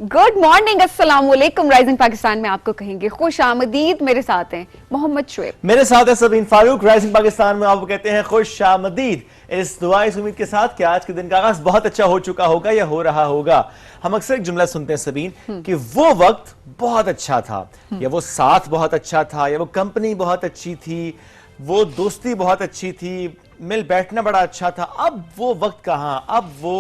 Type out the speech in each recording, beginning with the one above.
Good morning, अस्सलाम वालेकुम। Rising Pakistan में आपको कहेंगे खुश आमदीद। मेरे साथ हैं मोहम्मद शुएब, मेरे साथ है सबीन फारूक। राइजिंग पाकिस्तान में आपको कहते हैं खुश आमदीद। इस दुआ इस उम्मीद के साथ कि आज के दिन का आगाज बहुत अच्छा हो चुका होगा या हो रहा होगा। हम अक्सर एक जुमला सुनते हैं सबीन कि वो वक्त बहुत अच्छा था, या वो साथ बहुत अच्छा था, या वो कंपनी बहुत अच्छी थी, वो दोस्ती बहुत अच्छी थी, मिल बैठना बड़ा अच्छा था। अब वो वक्त कहाँ, अब वो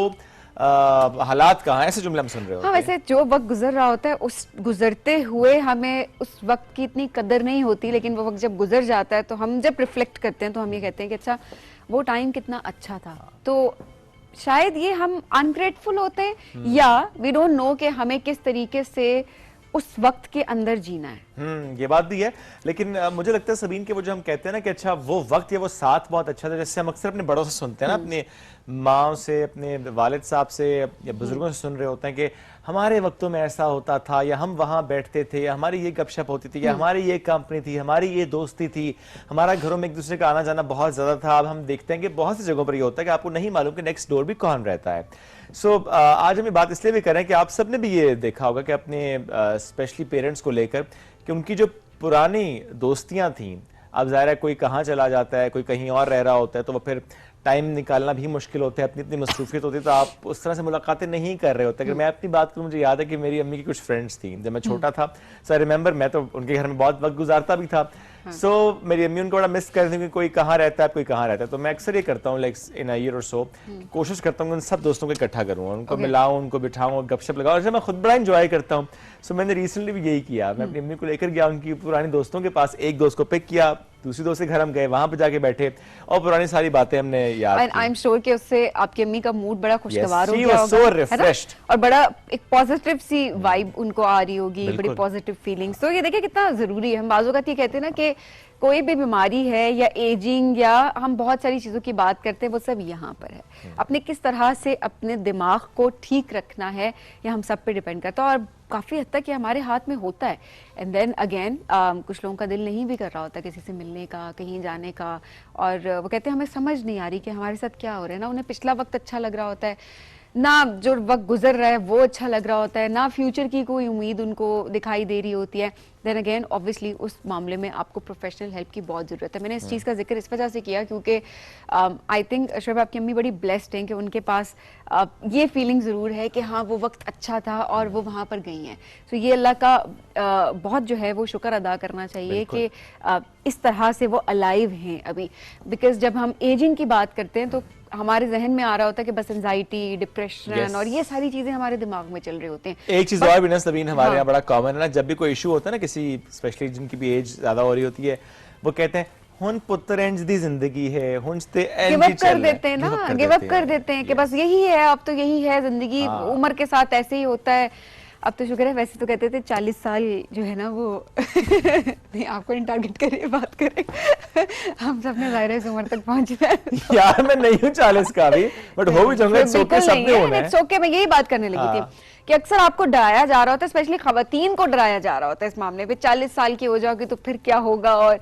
हालात कहाँ, ऐसे जुमले हम सुन रहे होते हैं। हाँ, वैसे जो वक्त गुजर रहा होता है उस गुजरते हुए हमें उस वक्त की इतनी कदर नहीं होती, लेकिन वो वक्त जब गुजर जाता है तो हम जब रिफ्लेक्ट करते हैं तो हम ये कहते हैं कि अच्छा वो टाइम कितना अच्छा था। तो शायद ये हम अनग्रेटफुल होते हैं या वी डोंट नो कि हमें किस तरीके से उस वक्त के अंदर जीना है। ये बात भी है, लेकिन मुझे लगता है सबीन के वो जो हम कहते हैं ना कि अच्छा वो वक्त या वो साथ बहुत अच्छा था, जैसे हम अक्सर अपने बड़ों से सुनते हैं ना, अपने माँ से, अपने वालिद साहब से या बुजुर्गों से सुन रहे होते हैं कि हमारे वक्तों में ऐसा होता था, या हम वहाँ बैठते थे, या हमारी ये गपशप होती थी, या हमारी ये कंपनी थी, हमारी ये दोस्ती थी, हमारा घरों में एक दूसरे का आना जाना बहुत ज्यादा था। अब हम देखते हैं कि बहुत सी जगहों पर ये होता है कि आपको नहीं मालूम कि नेक्स्ट डोर भी कौन रहता है। आज हम ये बात इसलिए भी करें कि आप सबने भी ये देखा होगा कि अपने स्पेशली पेरेंट्स को लेकर कि उनकी जो पुरानी दोस्तियां थीं, अब ज़ाहिर है कोई कहाँ चला जाता है, कोई कहीं और रह रहा होता है, तो वो फिर टाइम निकालना भी मुश्किल होता है, अपनी इतनी मसरूफियत होती है, तो आप उस तरह से मुलाकातें नहीं कर रहे होते। अगर मैं अपनी बात करूँ, मुझे याद है कि मेरी अम्मी की कुछ फ्रेंड्स थी जब मैं छोटा था। सो आई रिमेंबर, मैं तो उनके घर में बहुत वक्त गुजारता भी था। मेरी अम्मी उनको बड़ा मिस करती थी कि कोई कहाँ रहता है, कोई कहाँ रहता है। तो मैं अक्सर ये करता हूँ, लाइक इन अ ईयर और सो, कोशिश करता हूँ उन सब दोस्तों को इकट्ठा करूँ, उनको मिलाऊँ, उनको बिठाऊँ, गपशप लगाऊँ। और मैं खुद बड़ा इंजॉय करता हूँ। सो मैंने रिसेंटली भी यही किया, मैं अपनी अम्मी को लेकर गया उनकी पुरानी दोस्तों के पास, एक दोस्त को पिक किया, दूसरी दोस्त के घर हम गए, वहां पे जाके बैठे और पुरानी सारी बातें हमने याद की। आई एम श्योर कि उससे आपकी अम्मी का मूड बड़ा खुशगवार हो गया होगा, है ना? और बड़ा एक पॉजिटिव सी वाइब उनको आ रही होगी, बड़ी पॉजिटिव फीलिंग्स। तो ये देखिए कितना जरूरी है। हम बाजू का ये कहते हैं ना कि कोई भी बीमारी है या एजिंग या हम बहुत सारी चीजों की बात करते हैं, वो सब यहाँ पर है। अपने किस तरह से अपने दिमाग को ठीक रखना है ये हम सब पे डिपेंड करता है, और काफी हद तक ये हमारे हाथ में होता है। एंड देन अगेन कुछ लोगों का दिल नहीं भी कर रहा होता किसी से मिलने का, कहीं जाने का, और वो कहते हैं हमें समझ नहीं आ रही कि हमारे साथ क्या हो रहा है। ना उन्हें पिछला वक्त अच्छा लग रहा होता है, ना जो वक्त गुजर रहा है वो अच्छा लग रहा होता है, ना फ्यूचर की कोई उम्मीद उनको दिखाई दे रही होती है। देन अगेन ऑब्वियसली उस मामले में आपको प्रोफेशनल हेल्प की बहुत ज़रूरत है। मैंने इस चीज़ का जिक्र इस वजह से किया क्योंकि आई थिंक शोएब आपकी अम्मी बड़ी ब्लेस्ड हैं कि उनके पास ये फीलिंग ज़रूर है कि हाँ वो वक्त अच्छा था और वो वहाँ पर गई हैं। तो ये अल्लाह का बहुत जो है वो शुक्र अदा करना चाहिए कि इस तरह से वो अलाइव हैं अभी। बिकॉज जब हम एजिंग की बात करते हैं तो हमारे जहन में आ रहा होता है कि बस एंजाइटी, डिप्रेशन और ये सारी चीजें हमारे दिमाग में चल रहे होते हैं। एक चीज और भी ना सबीन, हमारे यहाँ बड़ा कॉमन है ना, जब भी कोई इशू होता है ना किसी, स्पेशली जिनकी भी एज ज्यादा हो रही होती है, वो कहते हैं हुन पुत्र इंज दी जिंदगी है, हुंचते गिव अप कर देते हैं ना, गिव अप कर देते हैं कि बस यही है, अब तो यही है जिंदगी, उम्र के साथ ऐसे ही होता है। अब तो शुक्र है, वैसे तो कहते थे 40 साल जो है ना वो नहीं, आपको नहीं टारगेट करे, बात करें हम सब ने ज़ाहिर है इस उम्र तक पहुंचना है। यार मैं नहीं हूँ 40 का भी, बट हो भी जाऊंगा। इट्स ओके, सबने होना है। It's okay. मैं यही बात करने लगी थी कि अक्सर आपको डराया जा रहा होता है, स्पेशली खवातीन को डराया जा रहा होता है इस मामले में। 40 साल की हो जाओगी तो फिर क्या होगा, और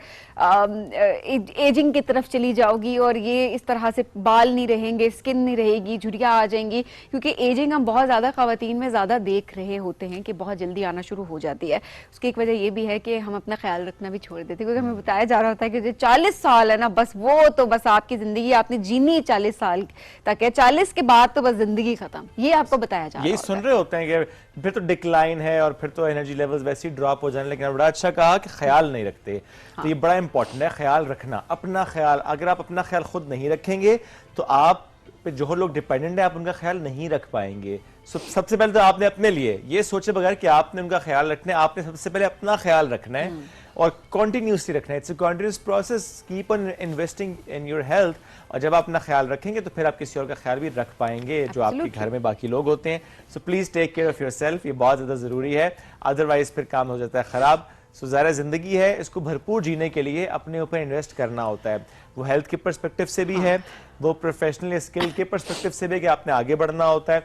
एजिंग की तरफ चली जाओगी, और ये इस तरह से बाल नहीं रहेंगे, स्किन नहीं रहेगी, झुर्रियाँ आ जाएंगी। क्योंकि एजिंग हम बहुत ज़्यादा खवातीन में ज़्यादा देख रहे होते हैं कि बहुत जल्दी आना शुरू हो जाती है। उसकी एक वजह ये भी है कि हम अपना ख्याल रखना भी छोड़ देते हैं, क्योंकि हमें बताया जा रहा होता है कि जो 40 साल है ना, बस वो तो बस आपकी ज़िंदगी आपने जीनी 40 साल तक है, 40 के बाद तो बस ज़िंदगी ख़त्म, ये आपको बताया जा रहा है। यही सुन रहे होते हैं कि फिर तो डिक्लाइन है और फिर तो एनर्जी लेवल्स वैसे ही ड्रॉप हो जाने। लेकिन बड़ा अच्छा कहा कि ख्याल नहीं रखते। तो ये बड़ा इंपॉर्टेंट है, ख्याल रखना, अपना ख्याल। अगर आप अपना ख्याल खुद नहीं रखेंगे तो आप पे जो लोग डिपेंडेंट है, आप उनका ख्याल नहीं रख पाएंगे। सबसे पहले तो आपने अपने लिए ये सोचे बगैर कि आपने उनका ख्याल रखना है, आपने सबसे पहले अपना ख्याल रखना है और कॉन्टिन्यूसली रखना है। It's a continuous process, keep on investing in your health. और जब आप अपना ख्याल रखेंगे तो फिर आप किसी और का ख्याल भी रख पाएंगे जो आपके घर में बाकी लोग होते हैं। So please take care of yourself, ये बहुत ज्यादा जरूरी है, अदरवाइज फिर काम हो जाता है खराब। सो ज़ाहिर जिंदगी है, इसको भरपूर जीने के लिए अपने ऊपर इन्वेस्ट करना होता है। वो हेल्थ के पर्सपेक्टिव से भी है, वो प्रोफेशनल स्किल के पर्सपेक्टिव से भी कि आपने आगे बढ़ना होता है,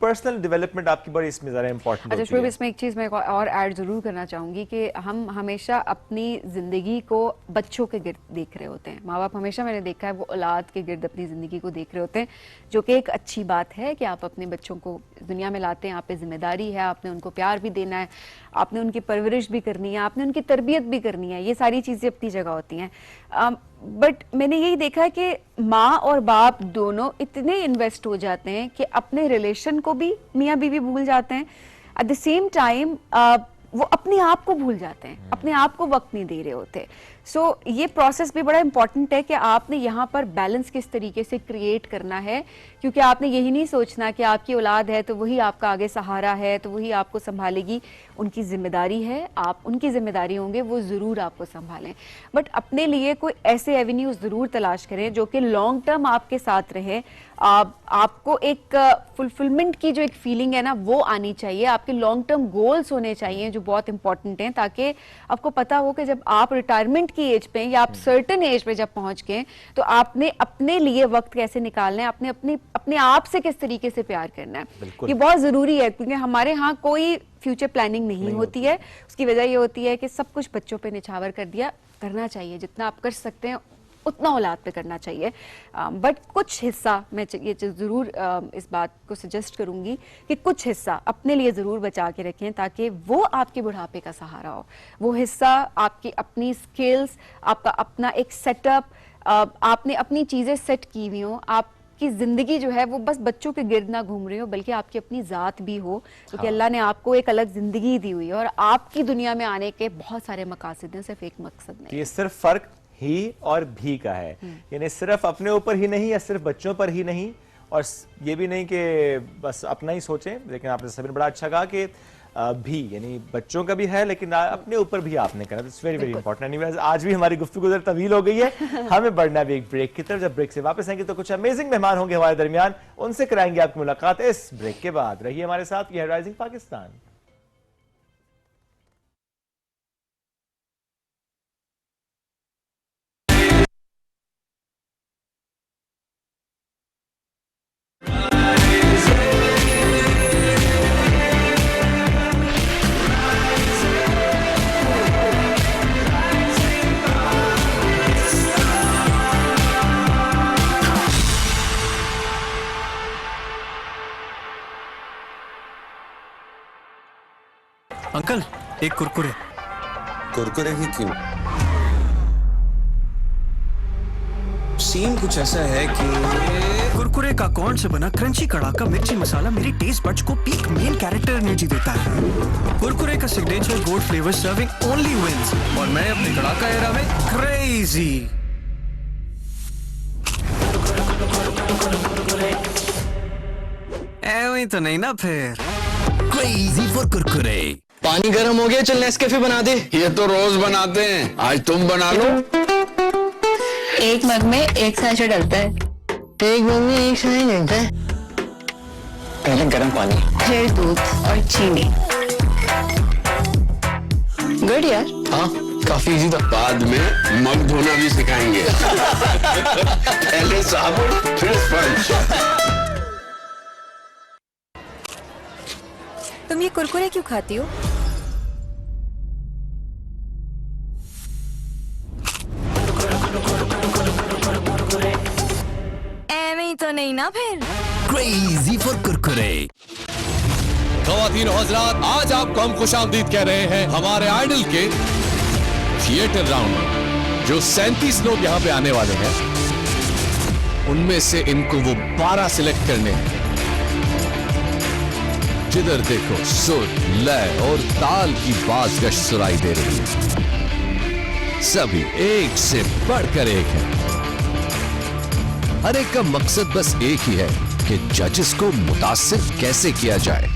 पर्सनल डेवलपमेंट आपकी बड़ी इसमें ज़्यादा इंपॉर्टेंट अच्छा होती शोएब, है। इसमें एक चीज़ मैं और ऐड ज़रूर करना चाहूँगी कि हम हमेशा अपनी ज़िंदगी को बच्चों के गिर्द देख रहे होते हैं। माँ बाप हमेशा, मैंने देखा है, वो औलाद के गिर्द अपनी ज़िंदगी को देख रहे होते हैं, जो कि एक अच्छी बात है कि आप अपने बच्चों को दुनिया में लाते हैं। आप पे जिम्मेदारी है, आपने उनको प्यार भी देना है, आपने उनकी परवरिश भी करनी है, आपने उनकी तरबियत भी करनी है। ये सारी चीज़ें अपनी जगह होती हैं। बट मैंने यही देखा है कि माँ और बाप दोनों इतने इन्वेस्ट हो जाते हैं कि अपने रिलेशन को भी मियाँ बीवी भूल जाते हैं। एट द सेम टाइम वो अपने आप को भूल जाते हैं, अपने आप को वक्त नहीं दे रहे होते। सो ये प्रोसेस भी बड़ा इंपॉर्टेंट है कि आपने यहाँ पर बैलेंस किस तरीके से क्रिएट करना है, क्योंकि आपने यही नहीं सोचना कि आपकी औलाद है तो वही आपका आगे सहारा है, तो वही आपको संभालेगी। उनकी जिम्मेदारी है, आप उनकी जिम्मेदारी होंगे, वो ज़रूर आपको संभालें। बट अपने लिए कोई ऐसे एवेन्यू ज़रूर तलाश करें जो कि लॉन्ग टर्म आपके साथ रहे। आपको एक फुलफिलमेंट की जो एक फीलिंग है ना, वो आनी चाहिए। आपके लॉन्ग टर्म गोल्स होने चाहिए जो बहुत इंपॉर्टेंट हैं, ताकि आपको पता हो कि जब आप रिटायरमेंट की एज पे या आप सर्टेन एज पे जब पहुंच गए तो आपने अपने लिए वक्त कैसे निकालना है, आपने अपने आप से किस तरीके से प्यार करना है। ये बहुत जरूरी है, क्योंकि हमारे यहाँ कोई फ्यूचर प्लानिंग नहीं होती है। उसकी वजह ये होती है कि सब कुछ बच्चों पे निछावर कर दिया। करना चाहिए जितना आप कर सकते हैं उतना औलाद पे करना चाहिए, बट कुछ हिस्सा मैं ये ज़रूर इस बात को सजेस्ट करूंगी कि कुछ हिस्सा अपने लिए ज़रूर बचा के रखें, ताकि वो आपके बुढ़ापे का सहारा हो। वो हिस्सा आपकी अपनी स्किल्स, आपका अपना एक सेटअप, आपने अपनी चीज़ें सेट की हुई हो, आपकी ज़िंदगी जो है वो बस बच्चों के गिर्द ना घूम रही हो, बल्कि आपकी अपनी ज़ात भी हो, क्योंकि अल्लाह ने आपको एक अलग ज़िंदगी दी हुई है और आपकी दुनिया में आने के बहुत सारे मकासद हैं, सिर्फ एक मकसद नहीं। ये सिर्फ फर्क ही और भी का है, यानी सिर्फ अपने ऊपर ही नहीं या सिर्फ बच्चों पर ही नहीं, और ये भी नहीं कि बस अपना ही सोचें। लेकिन आपने सभी ने बड़ा अच्छा कहा कि भी, यानी बच्चों का भी है लेकिन अपने ऊपर भी आपने करा। It's very very important. Anyways, आज भी हमारी गुफ्तगू ज़रा तवील हो गई है, हमें बढ़ना भी एक ब्रेक की तरफ। जब ब्रेक से वापस आएंगे तो कुछ अमेजिंग मेहमान होंगे हमारे दरमियान, उनसे कराएंगे आपकी मुलाकात इस ब्रेक के बाद। रहिए हमारे साथ, ये है राइजिंग पाकिस्तान। अंकल, एक कुरकुरे। कुरकुरे ही क्यों? सीन कुछ ऐसा है कि कुरकुरे का कॉर्न से बना क्रंची कड़ाका मिर्ची मसाला मेरी टेस्ट बड्स को पीक मेन कैरेक्टर एनर्जी देता है। कुरकुरे का signature gold flavour serving only wins, और मैं अपने कड़ाका एरा में क्रेजी। ऐਵੇਂ तो नहीं ना फिर। Crazy for Kurkure. पानी गर्म हो गया, चल नेस्कैफे बना दे। ये तो रोज बनाते हैं, आज तुम बना लो। एक मग में एक सैशे डलता है। एक मग में एक शाही डलता है। पहले गर्म पानी, फिर दूध और चीनी। गुड यार। हाँ काफी इजी था। बाद में मग धोना भी सिखाएंगे। पहले साबुन फिर स्पंज। तुम ये कुरकुरे क्यों खाती हो? ऐਵੇਂ तो नहीं ना फिर। Crazy for Kurkure. ख़वातीन और हज़रात, आज आपको हम खुशामदीद कह रहे हैं हमारे आइडल के थिएटर राउंड में। जो 37 लोग यहाँ पे आने वाले हैं, उनमें से इनको वो 12 सिलेक्ट करने हैं। जिधर देखो सुर, लय और ताल की बाज़गश्त सुनाई दे रही है। सभी एक से बढ़कर एक है। हर एक का मकसद बस एक ही है कि जजेस को मुतासिर कैसे किया जाए।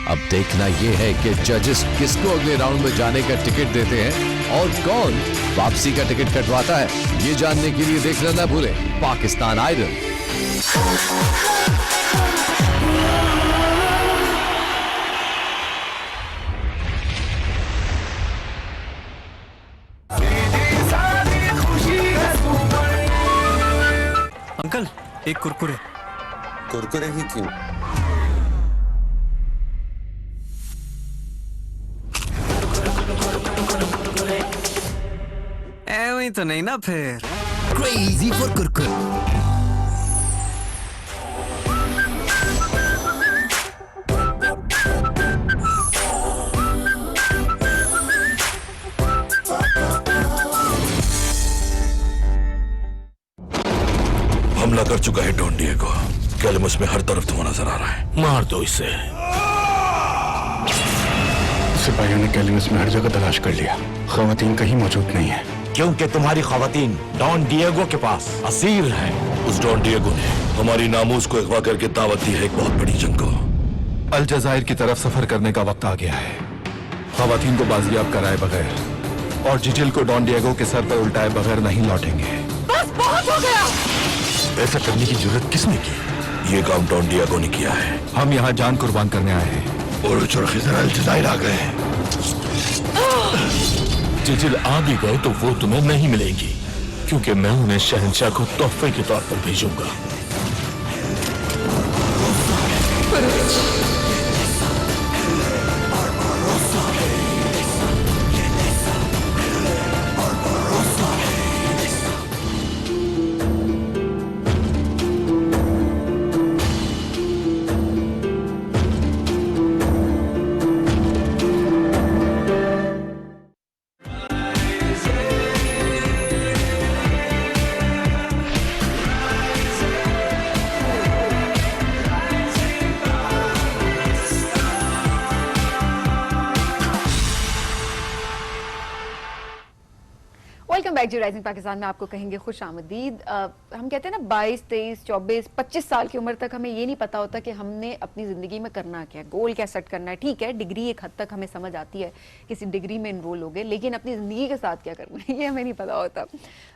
अब देखना यह है कि जजेस किसको अगले राउंड में जाने का टिकट देते हैं और कौन वापसी का टिकट कटवाता है। ये जानने के लिए देखना ना भूलें पाकिस्तान आइडल। अंकल, एक कुरकुरे। कुरकुरे ही क्यों? में तो नहीं ना फिर? क्रेजी फॉर कुरकुर। हमला कर चुका है डॉन डिएगो। कैलमस में हर तरफ धुआं नजर आ रहा है। मार दो इसे। सिपाहियों ने कैलमस में हर जगह तलाश कर लिया, खवातीन कहीं मौजूद नहीं है। क्योंकि तुम्हारी खवातीन डॉन डिएगो के पास असीर है। उस डॉन डिएगो ने हमारी नामूस को अगवा करके दावत दी है एक बहुत बड़ी जंग को। अल जज़ायर की तरफ सफर करने का वक्त आ गया है। खवातीन को बाजियाब कराए बगैर और जिजिल को डॉन डिएगो के सर पर उल्टाए बगैर नहीं लौटेंगे। बस बहुत हो गया। ऐसा करने की जरूरत किसने की? ये काम डॉन डिएगो ने किया है। हम यहाँ जान कुर्बान करने आए हैं। और खिज़र अल जज़ायर आ गए। जिजिल आ भी गए तो वो तुम्हें नहीं मिलेंगी, क्योंकि मैं उन्हें शहंशाह को तोहफे के तौर पर भेजूंगा। Welcome back to rising Pakistan में आपको कहेंगे खुश आमदीद। हम कहते हैं ना 22, 23, 24, 25 साल की उम्र तक हमें ये नहीं पता होता कि हमने अपनी ज़िंदगी में करना क्या है, गोल क्या सेट करना है। ठीक है, डिग्री एक हद तक हमें समझ आती है, किसी डिग्री में इनरोल हो गए, लेकिन अपनी ज़िंदगी के साथ क्या करना है ये हमें नहीं पता होता।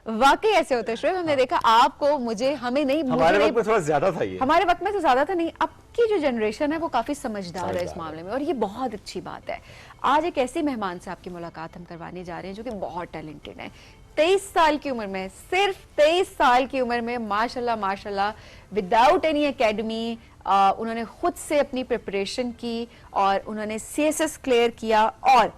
वाकई ऐसे होता है शोएब, हमने देखा आपको, मुझे, हमें नहीं, हमारे वक्त में थोड़ा ज्यादा था ये। हमारे वक्त में तो ज्यादा था नहीं। अब की जो जनरेशन है वो काफी समझदार है इस मामले में, और ये बहुत अच्छी बात है। आज एक ऐसे मेहमान से आपकी मुलाकात हम करवाने जा रहे हैं जो कि बहुत टैलेंटेड है। 23 साल की उम्र में, सिर्फ 23 साल की उम्र में माशाल्लाह माशाल्लाह, विदाउट एनी एकेडमी उन्होंने खुद से अपनी प्रिपरेशन की और उन्होंने CSS क्लियर किया, और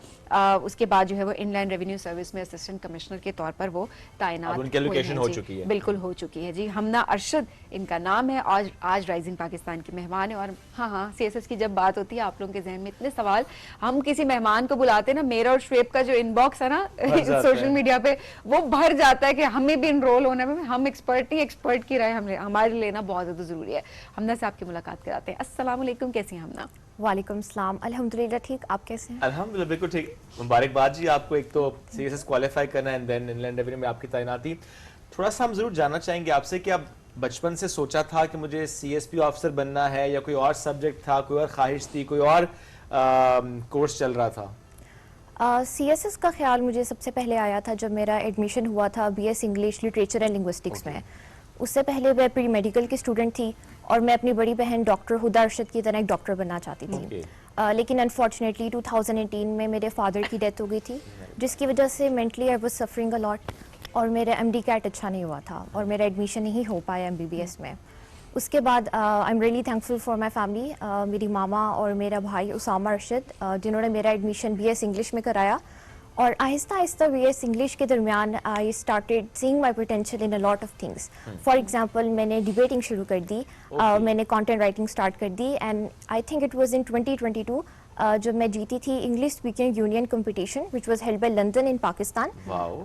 उसके बाद जो है वो इनलैंड रेवेन्यू सर्विस में असिस्टेंट कमिश्नर के तौर पर वो तैनात उनकी एलोकेशन हो चुकी है। बिल्कुल हो चुकी है जी। हमना अरशद इनका नाम है, आज राइजिंग पाकिस्तान के मेहमान है। और हाँ, CSS की जब बात होती है, आप लोगों के जहन में इतने सवाल, हम किसी मेहमान को बुलाते हैं ना, मेरा और शोएब का जो इनबॉक्स है ना सोशल मीडिया पे, वो भर जाता है कि हमें भी इनरोल होने में। हम एक्सपर्ट नहीं, एक्सपर्ट की राय हमारे लेना बहुत ज्यादा जरूरी है। हमना से आपकी मुलाकात कराते हैं। अस्सलाम वालेकुम, कैसी हैं हमना? वालेकुम सलाम, अल्हम्दुलिल्लाह ठीक, आप कैसे हैं? अल्हम्दुलिल्लाह बिल्कुल ठीक। मुबारकबाद जी आपको, एक तो CSS क्वालिफाई करना एंड देन इनलैंड रेवेन्यू में आपकी तैनाती। थोड़ा सा हम जरूर जानना चाहेंगे आपसे कि आप बचपन से सोचा था कि मुझे CSP ऑफिसर बनना है, या कोई और सब्जेक्ट था, कोई और ख्वाहिश थी, कोई और कोर्स चल रहा था? CSS का ख्याल मुझे सबसे पहले आया था जब मेरा एडमिशन हुआ था BS English literature and linguistics में। उससे पहले मैं प्री मेडिकल की स्टूडेंट थी और मैं अपनी बड़ी बहन डॉक्टर हुदा अरशद की तरह एक डॉक्टर बनना चाहती थी। लेकिन अनफॉर्चुनेटली 2018 में मेरे फादर की डेथ हो गई थी, जिसकी वजह से mentally I was suffering a lot, और मेरा MD कैट अच्छा नहीं हुआ था और मेरा एडमिशन नहीं हो पाया MBBS में। उसके बाद I am really thankful for my family, मेरी मामा और मेरा भाई उसामा अरशद जिन्होंने मेरा एडमिशन BS इंग्लिश में कराया, और आहिस्ता आहिस्ता BS इंग्लिश के दरमियान I started seeing my potential in a lot of things. For example मैंने डिबेटिंग शुरू कर दी, मैंने कंटेंट राइटिंग स्टार्ट कर दी, and I think it was in 2022 जब मैं जीती थी English speaking union competition which was held by London in Pakistan.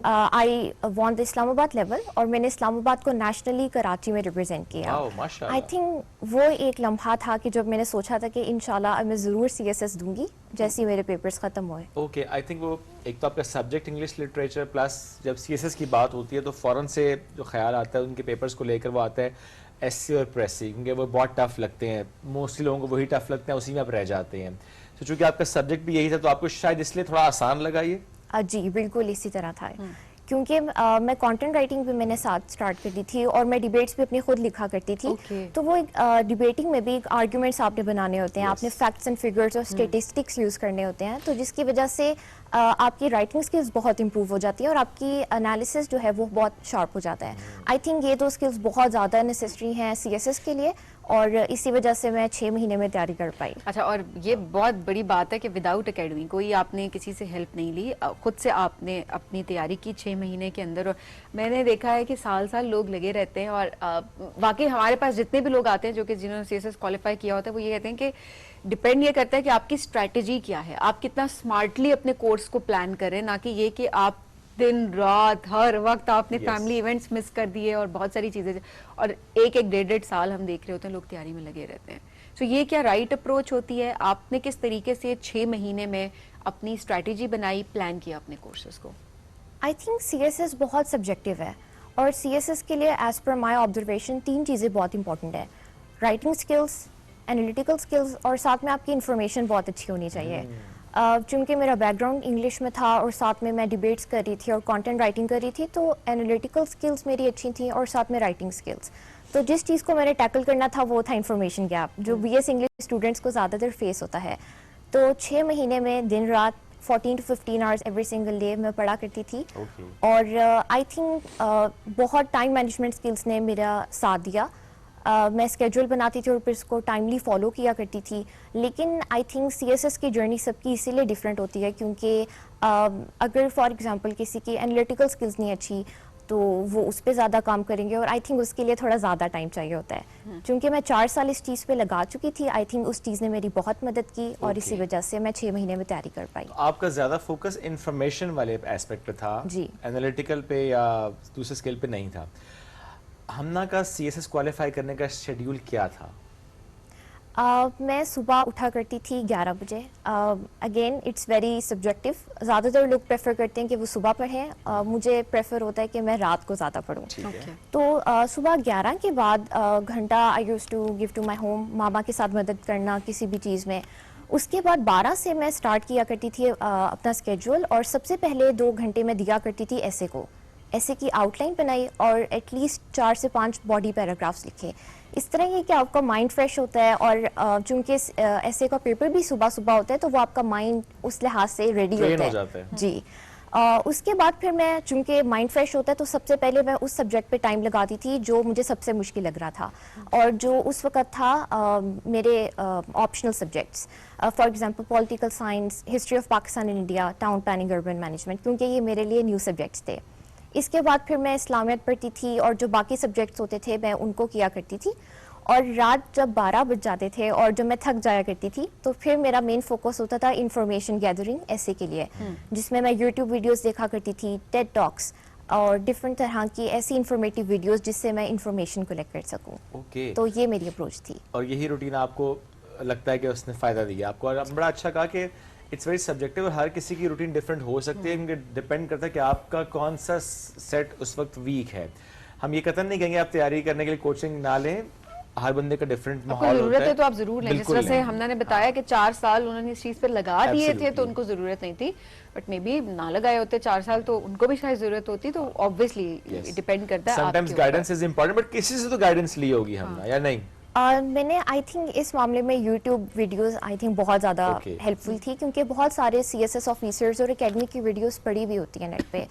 I won the Islamabad level, और मैंने इस्लामाबाद को नेशनली कराची में रिप्रेजेंट किया। आई थिंक वो एक लम्हा था कि जब मैंने सोचा था कि इंशाल्लाह मैं ज़रूर CSS दूंगी जैसे ही मेरे पेपर्स ख़त्म हुए। ओके, आई थिंक वो एक तो आपका सब्जेक्ट इंग्लिश लिटरेचर प्लस जब CSS की बात होती है तो फ़ौरन से जो ख्याल आता है उनके पेपर्स को लेकर वो आता है SC और प्रेसी, क्योंकि वो बहुत टफ लगते हैं, मोस्टली लोगों को वही टफ लगते हैं, उसी में आप रह जाते हैं। तो चूंकि आपका सब्जेक्ट भी यही था तो आपको शायद इसलिए थोड़ा आसान लगा ये? जी बिल्कुल इसी तरह था, क्योंकि मैं कंटेंट राइटिंग भी मैंने साथ स्टार्ट कर दी थी और मैं डिबेट्स भी अपनी खुद लिखा करती थी। तो वो एक डिबेटिंग में भी एक आर्ग्यूमेंट्स आपने बनाने होते हैं, आपने फैक्ट्स एंड फिगर्स और स्टेटिस्टिक्स यूज़ करने होते हैं, तो जिसकी वजह से आपकी राइटिंग स्किल्स बहुत इंप्रूव हो जाती है और आपकी एनालिसिस जो है वो बहुत शार्प हो जाता है। आई थिंक ये दो स्किल्स बहुत ज़्यादा नेसेसरी हैं CSS के लिए, और इसी वजह से मैं 6 महीने में तैयारी कर पाई। अच्छा, और ये बहुत बड़ी बात है कि विदाउट एकेडमी कोई आपने किसी से हेल्प नहीं ली, खुद से आपने अपनी तैयारी की 6 महीने के अंदर। और मैंने देखा है कि साल साल लोग लगे रहते हैं और वाकई हमारे पास जितने भी लोग आते हैं जो कि जिन्होंने सीएसएस क्वालिफाई किया होता है वो ये कहते हैं कि डिपेंड ये करता है कि आपकी स्ट्रैटेजी क्या है, आप कितना स्मार्टली अपने कोर्स को प्लान करें, ना कि ये कि आप दिन रात हर वक्त आपने फैमिली इवेंट्स मिस कर दिए और बहुत सारी चीजें, और एक एक 1.5 साल हम देख रहे होते हैं लोग तैयारी में लगे रहते हैं। तो ये क्या राइट अप्रोच होती है? आपने किस तरीके से 6 महीने में अपनी स्ट्रैटेजी बनाई, प्लान किया अपने कोर्सेज को? आई थिंक सीएसएस बहुत सब्जेक्टिव है और सीएसएस के लिए एज पर माय ऑब्जर्वेशन 3 चीज़ें बहुत इंपॉर्टेंट है, राइटिंग स्किल्स, एनालिटिकल स्किल्स और साथ में आपकी इंफॉर्मेशन बहुत अच्छी होनी चाहिए। चूँकि मेरा बैकग्राउंड इंग्लिश में था और साथ में मैं डिबेट्स कर रही थी और कंटेंट राइटिंग कर रही थी, तो एनालिटिकल स्किल्स मेरी अच्छी थी और साथ में राइटिंग स्किल्स। तो जिस चीज़ को मैंने टैकल करना था वो था इंफॉर्मेशन गैप, जो बीएस इंग्लिश स्टूडेंट्स को ज़्यादातर फेस होता है। तो 6 महीने में दिन रात 14 to 15 hours every single day मैं पढ़ा करती थी। और आई थिंक बहुत टाइम मैनेजमेंट स्किल्स ने मेरा साथ दिया। मैं स्केड्यूल बनाती थी और फिर इसको टाइमली फॉलो किया करती थी। लेकिन आई थिंक सीएसएस की जर्नी सबकी इसीलिए डिफरेंट होती है क्योंकि अगर फॉर एग्जांपल किसी की एनालिटिकल स्किल्स नहीं अच्छी तो वो उस पर ज़्यादा काम करेंगे और आई थिंक उसके लिए थोड़ा ज़्यादा टाइम चाहिए होता है। क्योंकि मैं 4 साल इस चीज़ पे लगा चुकी थी, आई थिंक उस चीज़ ने मेरी बहुत मदद की और इसी वजह से मैं 6 महीने में तैयारी कर पाई। तो आपका ज़्यादा फोकस इन्फॉर्मेशन वाले एस्पेक्ट पे था, जी, एनालिटिकल पे या दूसरे स्किल पे नहीं था। हमना का सीएसएस क्वालिफाई करने का शेड्यूल क्या था? मैं सुबह उठा करती थी 11 बजे। अगेन इट्स वेरी सब्जेक्टिव, ज़्यादातर लोग प्रेफर करते हैं कि वो सुबह पढ़ें, मुझे प्रेफर होता है कि मैं रात को ज़्यादा पढूं। तो सुबह 11 के बाद घंटा I used to give to my home, मामा के साथ मदद करना किसी भी चीज़ में। उसके बाद 12 से मैं स्टार्ट किया करती थी अपना स्केड्यूल और सबसे पहले 2 घंटे में दिया करती थी ऐसे को, ऐसे की आउटलाइन बनाई और एटलीस्ट 4 से 5 बॉडी पैराग्राफ्स लिखे। इस तरह ये कि आपका माइंड फ्रेश होता है और चूंकि ऐसे का पेपर भी सुबह सुबह होता है तो वो आपका माइंड उस लिहाज से रेडी होता है। जी, उसके बाद फिर मैं चूंकि माइंड फ्रेश होता है तो सबसे पहले मैं उस सब्जेक्ट पे टाइम लगाती थी जो मुझे सबसे मुश्किल लग रहा था और जो उस वक्त था मेरे optional subjects, for example political science, history of Pakistan and India, town planning, urban management, क्योंकि ये मेरे लिए न्यू सब्जेक्ट्स थे। इसके बाद फिर मैं इस्लामियत पढ़ती थी और जो बाकी सब्जेक्ट्स होते थे मैं उनको किया करती थी। और रात जब 12 बज जाते थे और जब मैं थक जाया करती थी तो फिर मेरा मेन फोकस होता था इंफॉर्मेशन गैदरिंग ऐसे के लिए, जिसमें मैं यूट्यूब वीडियोस देखा करती थी, टेड टॉक्स और डिफरेंट तरह की ऐसी इंफॉर्मेटिव वीडियोस जिससे मैं इंफॉर्मेशन कलेक्ट कर सकूं। तो ये मेरी अप्रोच थी। और यही रूटीन आपको लगता है कि उसने फ़ायदा दिया आपको? और बड़ा अच्छा कहा कि इट्स वेरी सब्जेक्टिव और हर किसी की रूटीन डिफरेंट हो सकती है, क्योंकि डिपेंड करता है कि आपका कौन सा सेट उस वक्त वीक है। हम ये कतन नहीं कहेंगे आप तैयारी करने के लिए कोचिंग ना लें, हर बंदे का डिफरेंट माहौल होता है। तो आप जरूर लें। जिस तरह से हमने बताया कि 4 साल उन्होंने इस चीज पे लगा दिए थे तो उनको जरूरत नहीं थी, बट मे बी ना लगाए होते 4 साल तो उनको भी शायद जरूरत होती। तो ऑब्वियसली डिपेंड करता है। Sometimes guidance is important, but किसी से तो गाइडेंस ली होगी हमने या नहीं? मैंने आई थिंक इस मामले में यूट्यूब वीडियोस आई थिंक बहुत ज़्यादा हेल्पफुल थी क्योंकि बहुत सारे सीएसएस ऑफिसर्स और एकेडमी की वीडियोस पड़ी भी होती हैं नेट पे।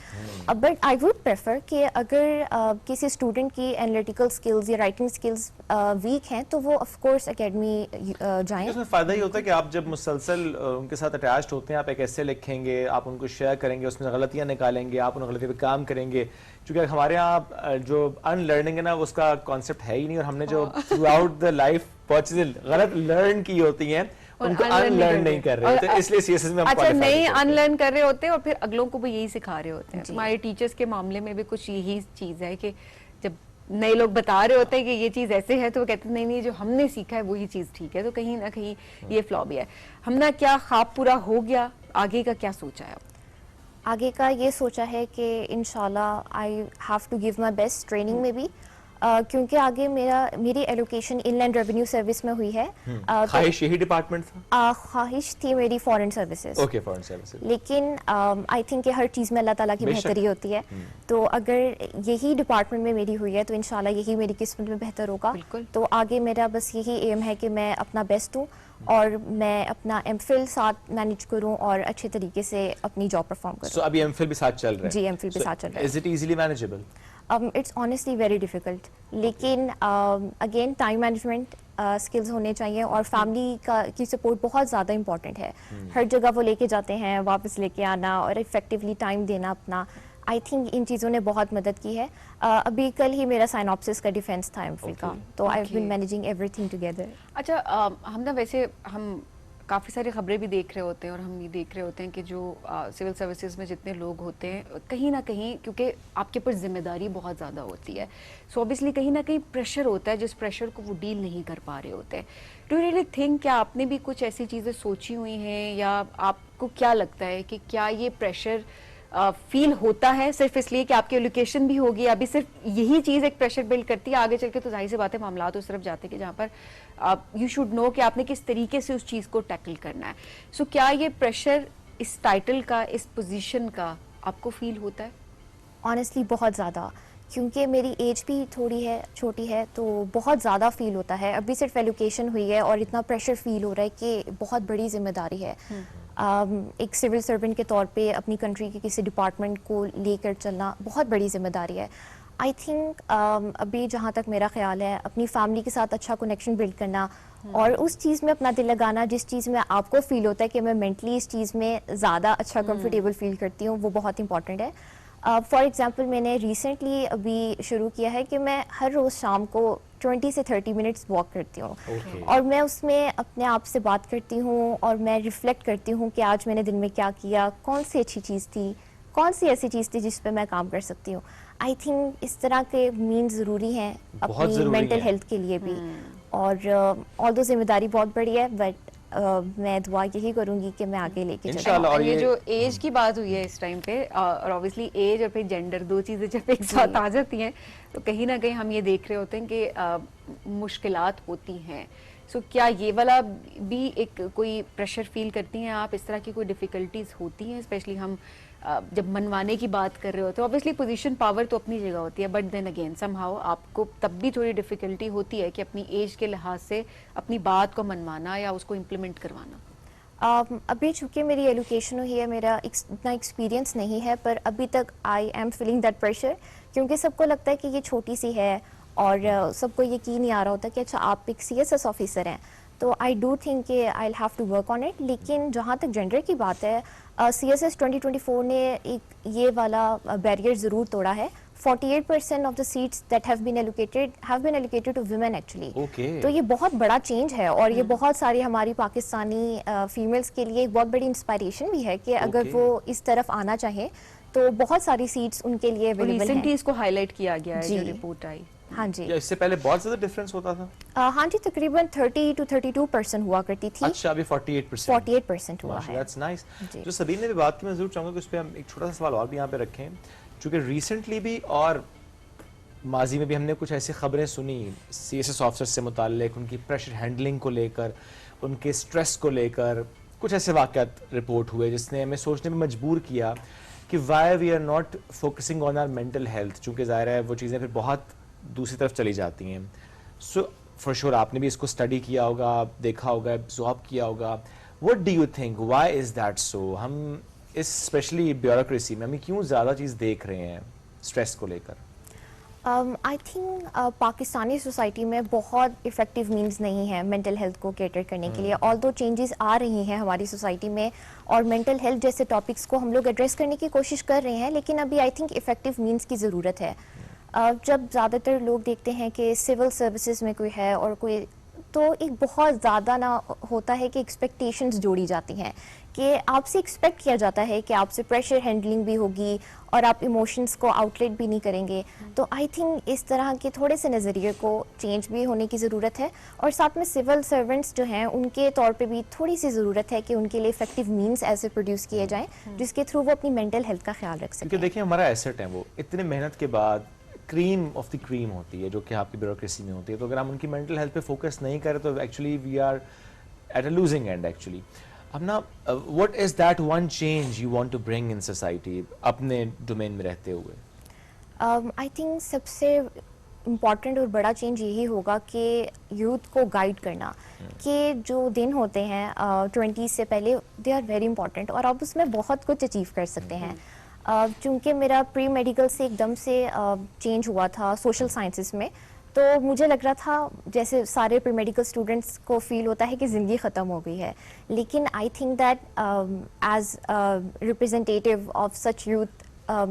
बट आई वुड प्रेफर कि अगर किसी स्टूडेंट की एनालिटिकल स्किल्स या राइटिंग स्किल्स वीक हैं तो वो ऑफ कोर्स एकेडमी जाएं। इसमें फ़ायदा ये होता है कि आप जब मुसलसल उनके साथ अटैच्ड होते हैं, आप एक ऐसे लिखेंगे, आप उनको शेयर करेंगे, उसमें गलतियाँ निकालेंगे, आप उन गलतियों पर काम करेंगे। क्योंकि हमारे यहाँ जो अनलर्निंग है ना उसका कॉन्सेप्ट है ही नहीं, और हमने जो थ्रू आउट द लाइफ बहुत चीजें गलत लर्न की होती हैं उनको अनलर्न नहीं कर रहे होते, इसलिए सीएसएस में हम अच्छा नहीं अनलर्न कर रहे होते और फिर अगलों को भी यही सिखा रहे होते हैं। हमारे टीचर्स के मामले में भी कुछ यही चीज है कि जब नए लोग बता रहे होते हैं कि ये चीज ऐसे है तो वो कहते नहीं नहीं जो हमने सीखा है वही चीज ठीक है। तो कहीं ना कहीं ये फ्लॉ भी है। हमने क्या ख्वाब पूरा हो गया, आगे का क्या सोचा है? आगे का ये सोचा है कि इंशाल्लाह I have to give my best training में भी, क्योंकि आगे मेरी एलोकेशन इनलैंड रेवेन्यू सर्विस में हुई है। ख्वाहिश यही डिपार्टमेंट था? ख्वाहिश थी मेरी foreign services. Okay, foreign services. लेकिन आई थिंक हर चीज़ में अल्लाह ताला की बेहतरी होती है, तो अगर यही डिपार्टमेंट में मेरी हुई है तो इंशाल्लाह यही मेरी किस्मत में बेहतर होगा। तो आगे मेरा बस यही एम है कि मैं अपना बेस्ट दूँ और मैं अपना एमफिल साथ मैनेज करूं और अच्छे तरीके से अपनी जॉब परफॉर्म करूं। So, अभी एमफिल भी साथ चल रहा है? जी, एमफिल भी साथ चल रहा है। Is it easily manageable? It's honestly very difficult, लेकिन अगेन टाइम मैनेजमेंट स्किल्स होने चाहिए और फैमिली की सपोर्ट बहुत ज़्यादा इंपॉर्टेंट है। हर जगह वो लेके जाते हैं, वापस लेके आना और इफेक्टिवली टाइम देना अपना, आई थिंक इन चीज़ों ने बहुत मदद की है। अभी कल ही मेरा साइनॉप्सिस का डिफेंस था एमफिल का, तो I have been managing everything together. अच्छा, हम ना वैसे हम काफ़ी सारी खबरें भी देख रहे होते हैं और हम ये देख रहे होते हैं कि जो सिविल सर्विसेज में जितने लोग होते हैं कहीं ना कहीं, क्योंकि आपके ऊपर जिम्मेदारी बहुत ज़्यादा होती है, सो ऑब्वियसली कहीं ना कहीं प्रेशर होता है जिस प्रेशर को वो डील नहीं कर पा रहे होते हैं। डू रियली थिंक, क्या आपने भी कुछ ऐसी चीज़ें सोची हुई हैं या आपको क्या लगता है कि क्या ये प्रेशर फील होता है सिर्फ इसलिए कि आपकी एलोकेशन भी होगी, अभी सिर्फ यही चीज़ एक प्रेशर बिल्ड करती है, आगे चल के तो जाहिर सी बात है मामला तो उस तरफ जाते हैं कि जहाँ पर यू शुड नो कि आपने किस तरीके से उस चीज़ को टैकल करना है। सो क्या ये प्रेशर इस टाइटल का, इस पोजीशन का आपको फील होता है? ऑनेस्टली बहुत ज़्यादा, क्योंकि मेरी एज भी थोड़ी है, छोटी है, तो बहुत ज़्यादा फील होता है। अभी सिर्फ एलोकेशन हुई है और इतना प्रेशर फील हो रहा है कि बहुत बड़ी जिम्मेदारी है। एक सिविल सर्वेंट के तौर पे अपनी कंट्री के किसी डिपार्टमेंट को लेकर चलना बहुत बड़ी जिम्मेदारी है। आई थिंक अभी जहाँ तक मेरा ख्याल है, अपनी फैमिली के साथ अच्छा कनेक्शन बिल्ड करना और उस चीज़ में अपना दिल लगाना जिस चीज़ में आपको फील होता है कि मैं मेंटली इस चीज़ में ज़्यादा अच्छा कंफर्टेबल फील करती हूँ, वो बहुत इंपॉर्टेंट है। फॉर एग्जांपल मैंने रिसेंटली अभी शुरू किया है कि मैं हर रोज़ शाम को 20 से 30 मिनट्स वॉक करती हूँ और मैं उसमें अपने आप से बात करती हूँ और मैं रिफ्लेक्ट करती हूँ कि आज मैंने दिन में क्या किया, कौन सी अच्छी चीज़ थी, कौन सी ऐसी चीज़ थी जिस पे मैं काम कर सकती हूँ। आई थिंक इस तरह के मीन ज़रूरी हैं अपनी मेंटल हेल्थ के लिए भी। और ऑल्दो जिम्मेदारी बहुत बड़ी है, बट मैं दुआ यही करूंगी कि मैं आगे लेके चलूं। और ये जो एज की बात हुई है इस टाइम पे, और ऑब्वियसली एज और फिर जेंडर, दो चीज़ें जब एक साथ आ जाती हैं तो कहीं ना कहीं हम ये देख रहे होते हैं कि मुश्किलात होती हैं। सो क्या ये वाला भी एक कोई प्रेशर फील करती हैं आप, इस तरह की कोई डिफ़िकल्टीज होती हैं? स्पेशली हम जब मनवाने की बात कर रहे होते हैं, ऑब्वियसली पोजीशन पावर तो अपनी जगह होती है, बट देन अगेन समहाउ आपको तब भी थोड़ी डिफ़िकल्टी होती है कि अपनी एज के लिहाज से अपनी बात को मनवाना या उसको इम्प्लीमेंट करवाना। अभी चूँकि मेरी एजुकेशन हुई है, मेरा इतना एक्सपीरियंस नहीं है, पर अभी तक I am feeling that pressure, क्योंकि सबको लगता है कि ये छोटी सी है और सबको यकीन नहीं आ रहा होता कि अच्छा आप एक CSS ऑफिसर हैं। तो आई डू थिंक कि I have to work on it. लेकिन जहाँ तक जेंडर की बात है, CSS 2024 ने एक ये वाला बैरियर ज़रूर तोड़ा है। 48% of the seats that have been allocated to women actually. तो ये बहुत बड़ा चेंज है और ये बहुत सारी हमारी पाकिस्तानी फीमेल्स के लिए एक बहुत बड़ी इंस्पायरेशन भी है कि अगर वो इस तरफ आना चाहें तो बहुत सारी सीट्स उनके लिए अवेलेबल हैं। रिसेंटली इसको हाईलाइट किया गया है जो रिपोर्ट आई। हाँ जी, इससे पहले बहुत ज्यादा डिफरेंस होता था। हाँ जी, तकरीबन 30 to 32% हुआ करती थी। अच्छा, अभी 48% हुआ है। That's nice। जो सबीन ने भी बात की, मैं जरूर चाहूंगा कि उस पर हम एक छोटा सा सवाल और भी यहाँ पे रखें, क्योंकि रिसेंटली भी और माजी में भी हमने कुछ ऐसी खबरें सुनी CSS ऑफिसर से मुताल्लिक, उनकी प्रेशर हैंडलिंग को लेकर, उनके स्ट्रेस को लेकर कुछ ऐसे वाक़यात रिपोर्ट हुए जिसने हमें सोचने में मजबूर किया कि why we are not focusing on our mental health, चूँकि ज़ाहिर है वो चीज़ें फिर बहुत दूसरी तरफ चली जाती हैं। सो फॉर श्योर आपने भी इसको स्टडी किया होगा, देखा होगा, एब्जॉर्ब किया होगा। What do you think, why is that so? हम इस स्पेशली ब्यूरोक्रेसी में हम क्यों ज़्यादा चीज़ देख रहे हैं स्ट्रेस को लेकर? आई थिंक पाकिस्तानी सोसाइटी में बहुत इफ़ेक्टिव मीन्स नहीं है मेंटल हेल्थ को कैटर करने के लिए। ऑल्दो चेंजेस आ रही हैं हमारी सोसाइटी में और मेंटल हेल्थ जैसे टॉपिक्स को हम लोग एड्रेस करने की कोशिश कर रहे हैं, लेकिन अभी आई थिंक इफ़ेक्टिव मीन्स की ज़रूरत है। जब ज़्यादातर लोग देखते हैं कि सिविल सर्विसेज में कोई है और कोई, तो एक बहुत ज़्यादा ना होता है कि एक्सपेक्टेशंस जोड़ी जाती हैं कि आपसे एक्सपेक्ट किया जाता है कि आपसे प्रेशर हैंडलिंग भी होगी और आप इमोशंस को आउटलेट भी नहीं करेंगे। तो आई थिंक इस तरह के थोड़े से नज़रिए को चेंज भी होने की ज़रूरत है और साथ में सिविल सर्वेंट्स जो हैं उनके तौर पे भी थोड़ी सी ज़रूरत है कि उनके लिए इफेक्टिव मीन्स ऐसे प्रोड्यूस किए जाएँ जिसके थ्रू वो अपनी मेंटल हेल्थ का ख्याल रख सकें। क्योंकि देखिए हमारा एसेट है, वो इतने मेहनत के बाद क्रीम ऑफ द क्रीम होती है जो कि आपकी ब्यूरोक्रेसी में होती है। तो अगर हम उनकी मेंटल हेल्थ पे फोकस नहीं करें तो actually we are at a losing end actually. अब ना, what is that one change you want to bring in society अपने डोमेन में रहते हुए? आई थिंक सबसे इम्पॉर्टेंट और बड़ा चेंज यही होगा कि यूथ को गाइड करना कि जो दिन होते हैं 20 से पहले, दे आर वेरी इंपॉर्टेंट और आप उसमें बहुत कुछ अचीव कर सकते हैं। चूँकि मेरा प्री मेडिकल से एकदम से चेंज हुआ था सोशल साइंसेस में, तो मुझे लग रहा था जैसे सारे प्री मेडिकल स्टूडेंट्स को फील होता है कि ज़िंदगी ख़त्म हो गई है, लेकिन I think that as representative of such youth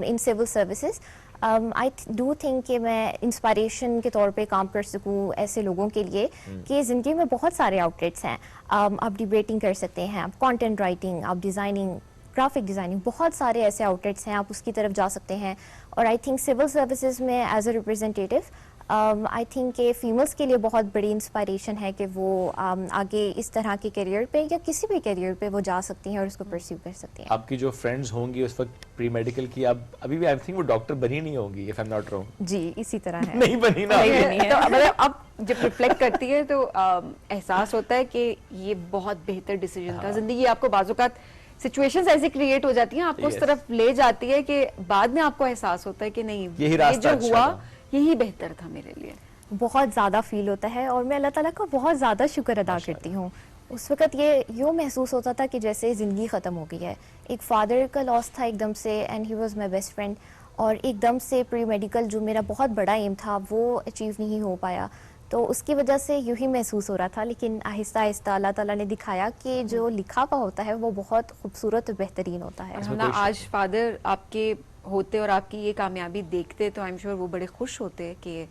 in civil services I do think कि मैं इंस्पायरेशन के तौर पे काम कर सकूं ऐसे लोगों के लिए कि ज़िंदगी में बहुत सारे आउटलेट्स हैं। आप डिबेटिंग कर सकते हैं, आप कंटेंट राइटिंग, आप डिज़ाइनिंग, ग्राफिक डिज़ाइनिंग, बहुत सारे ऐसे आउटलेट्स हैं, आप उसकी तरफ जा सकते हैं। और आई थिंक सिविल सर्विसेज में as a representative I think कि फीमेल्स के लिए बहुत बड़ी इंस्पायरेशन है कि वो आगे इस तरह के करियर पे या किसी भी करियर पे वो जा सकती हैं और उसको परस्यू कर सकती हैं। आपकी जो फ्रेंड्स होंगी उस वक्त प्री मेडिकल की, अब अभी भी आई थिंक वो डॉक्टर बनी नहीं होंगी, if I am not wrong. जी, इसी तरह है। नहीं बनी ना। नहीं बनी है। तो मतलब अब जब रिफ्लेक्ट करती है तो एहसास होता है कि ये बहुत बेहतर डिसीजन था। जिंदगी आपको बाज़-औक़ात सिचुएशंस ऐसी क्रिएट हो जाती हैं, आपको उस तरफ ले जाती है कि बाद में आपको एहसास होता है कि नहीं, यही रास्ता जो अच्छा हुआ था। यही बेहतर था मेरे लिए। बहुत ज़्यादा फील होता है और मैं अल्लाह ताला का बहुत ज़्यादा शुक्र अदा करती हूँ। उस वक़्त ये यूँ महसूस होता था कि जैसे ज़िंदगी ख़त्म हो गई है। एक फ़ादर का लॉस था एकदम से, and he was my best friend, और एकदम से प्री मेडिकल जो मेरा बहुत बड़ा एम था वो अचीव नहीं हो पाया। तो उसकी वजह से यूँ ही महसूस हो रहा था, लेकिन आहिस्ता आहिस्ता अल्लाह ताला ने दिखाया कि जो लिखा हुआ होता है वो बहुत खूबसूरत और बेहतरीन होता है। और आज फादर आपके होते और आपकी ये कामयाबी देखते तो आई एम श्योर वो बड़े खुश होते कि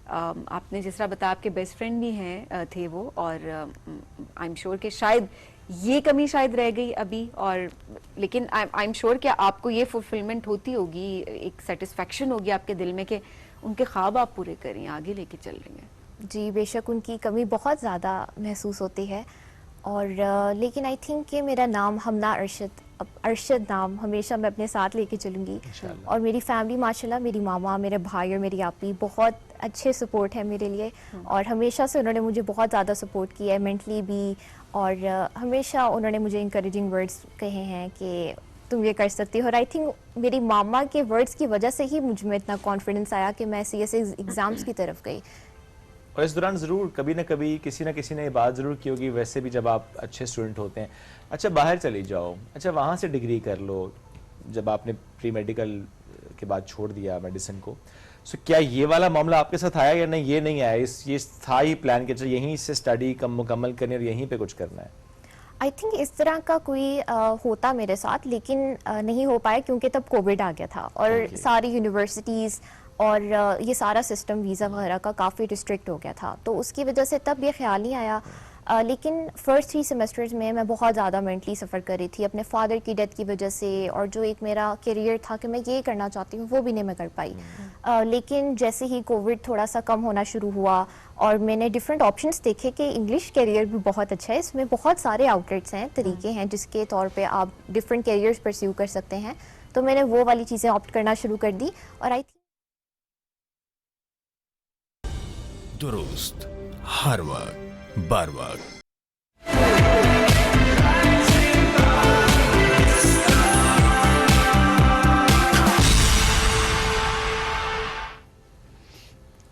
आपने जिस तरह बताया आपके बेस्ट फ्रेंड भी हैं थे वो, और आई एम श्योर कि शायद ये कमी शायद रह गई अभी, और लेकिन आई एम श्योर कि आपको ये फुलफिलमेंट होती होगी, एक सेटिस्फेक्शन होगी आपके दिल में कि उनके ख्वाब आप पूरे करें, आगे लेके चल रही हैं। जी बेशक उनकी कमी बहुत ज़्यादा महसूस होती है, और लेकिन आई थिंक कि मेरा नाम हमना अरशद नाम हमेशा मैं अपने साथ लेके चलूँगी। और मेरी फैमिली माशाल्लाह, मेरी मामा, मेरे भाई और मेरी आपी बहुत अच्छे सपोर्ट है मेरे लिए, और हमेशा से उन्होंने मुझे बहुत ज़्यादा सपोर्ट किया है मेंटली भी, और हमेशा उन्होंने मुझे इंकरेजिंग वर्ड्स कहे हैं कि तुम ये कर सकती हो। और आई थिंक मेरी मामा के वर्ड्स की वजह से ही मुझ में इतना कॉन्फिडेंस आया कि मैं CSS एग्ज़ाम्स की तरफ गई। और इस दौरान ज़रूर कभी ना कभी किसी ना किसी ने ये बात ज़रूर की होगी, वैसे भी जब आप अच्छे स्टूडेंट होते हैं, अच्छा बाहर चली जाओ, अच्छा वहाँ से डिग्री कर लो, जब आपने प्री मेडिकल के बाद छोड़ दिया मेडिसिन को, सो क्या ये वाला मामला आपके साथ आया या नहीं? ये नहीं आया, ये था ही प्लान कि यहीं से स्टडी मुकम्मल करनी और यहीं पे कुछ करना है? आई थिंक इस तरह का कोई होता मेरे साथ, लेकिन नहीं हो पाया क्योंकि तब कोविड आ गया था और सारी यूनिवर्सिटीज़ और ये सारा सिस्टम वीज़ा वगैरह का काफ़ी रिस्ट्रिक्ट हो गया था, तो उसकी वजह से तब ये ख्याल नहीं आया। लेकिन फर्स्ट 3 सेमेस्टर्स में मैं बहुत ज़्यादा मेंटली सफ़र कर रही थी अपने फादर की डेथ की वजह से, और जो एक मेरा करियर था कि मैं ये करना चाहती हूँ वो भी नहीं मैं कर पाई। लेकिन जैसे ही कोविड थोड़ा सा कम होना शुरू हुआ और मैंने डिफरेंट ऑप्शंस देखे कि इंग्लिश करियर भी बहुत अच्छा है, इसमें बहुत सारे आउटलेट्स हैं, तरीके हैं जिसके तौर पर आप डिफरेंट करियर्स परस्यू कर सकते हैं, तो मैंने वो वाली चीज़ें ऑप्ट करना शुरू कर दी। और आई दुरुस्त, हर वक्त, बर वक्त।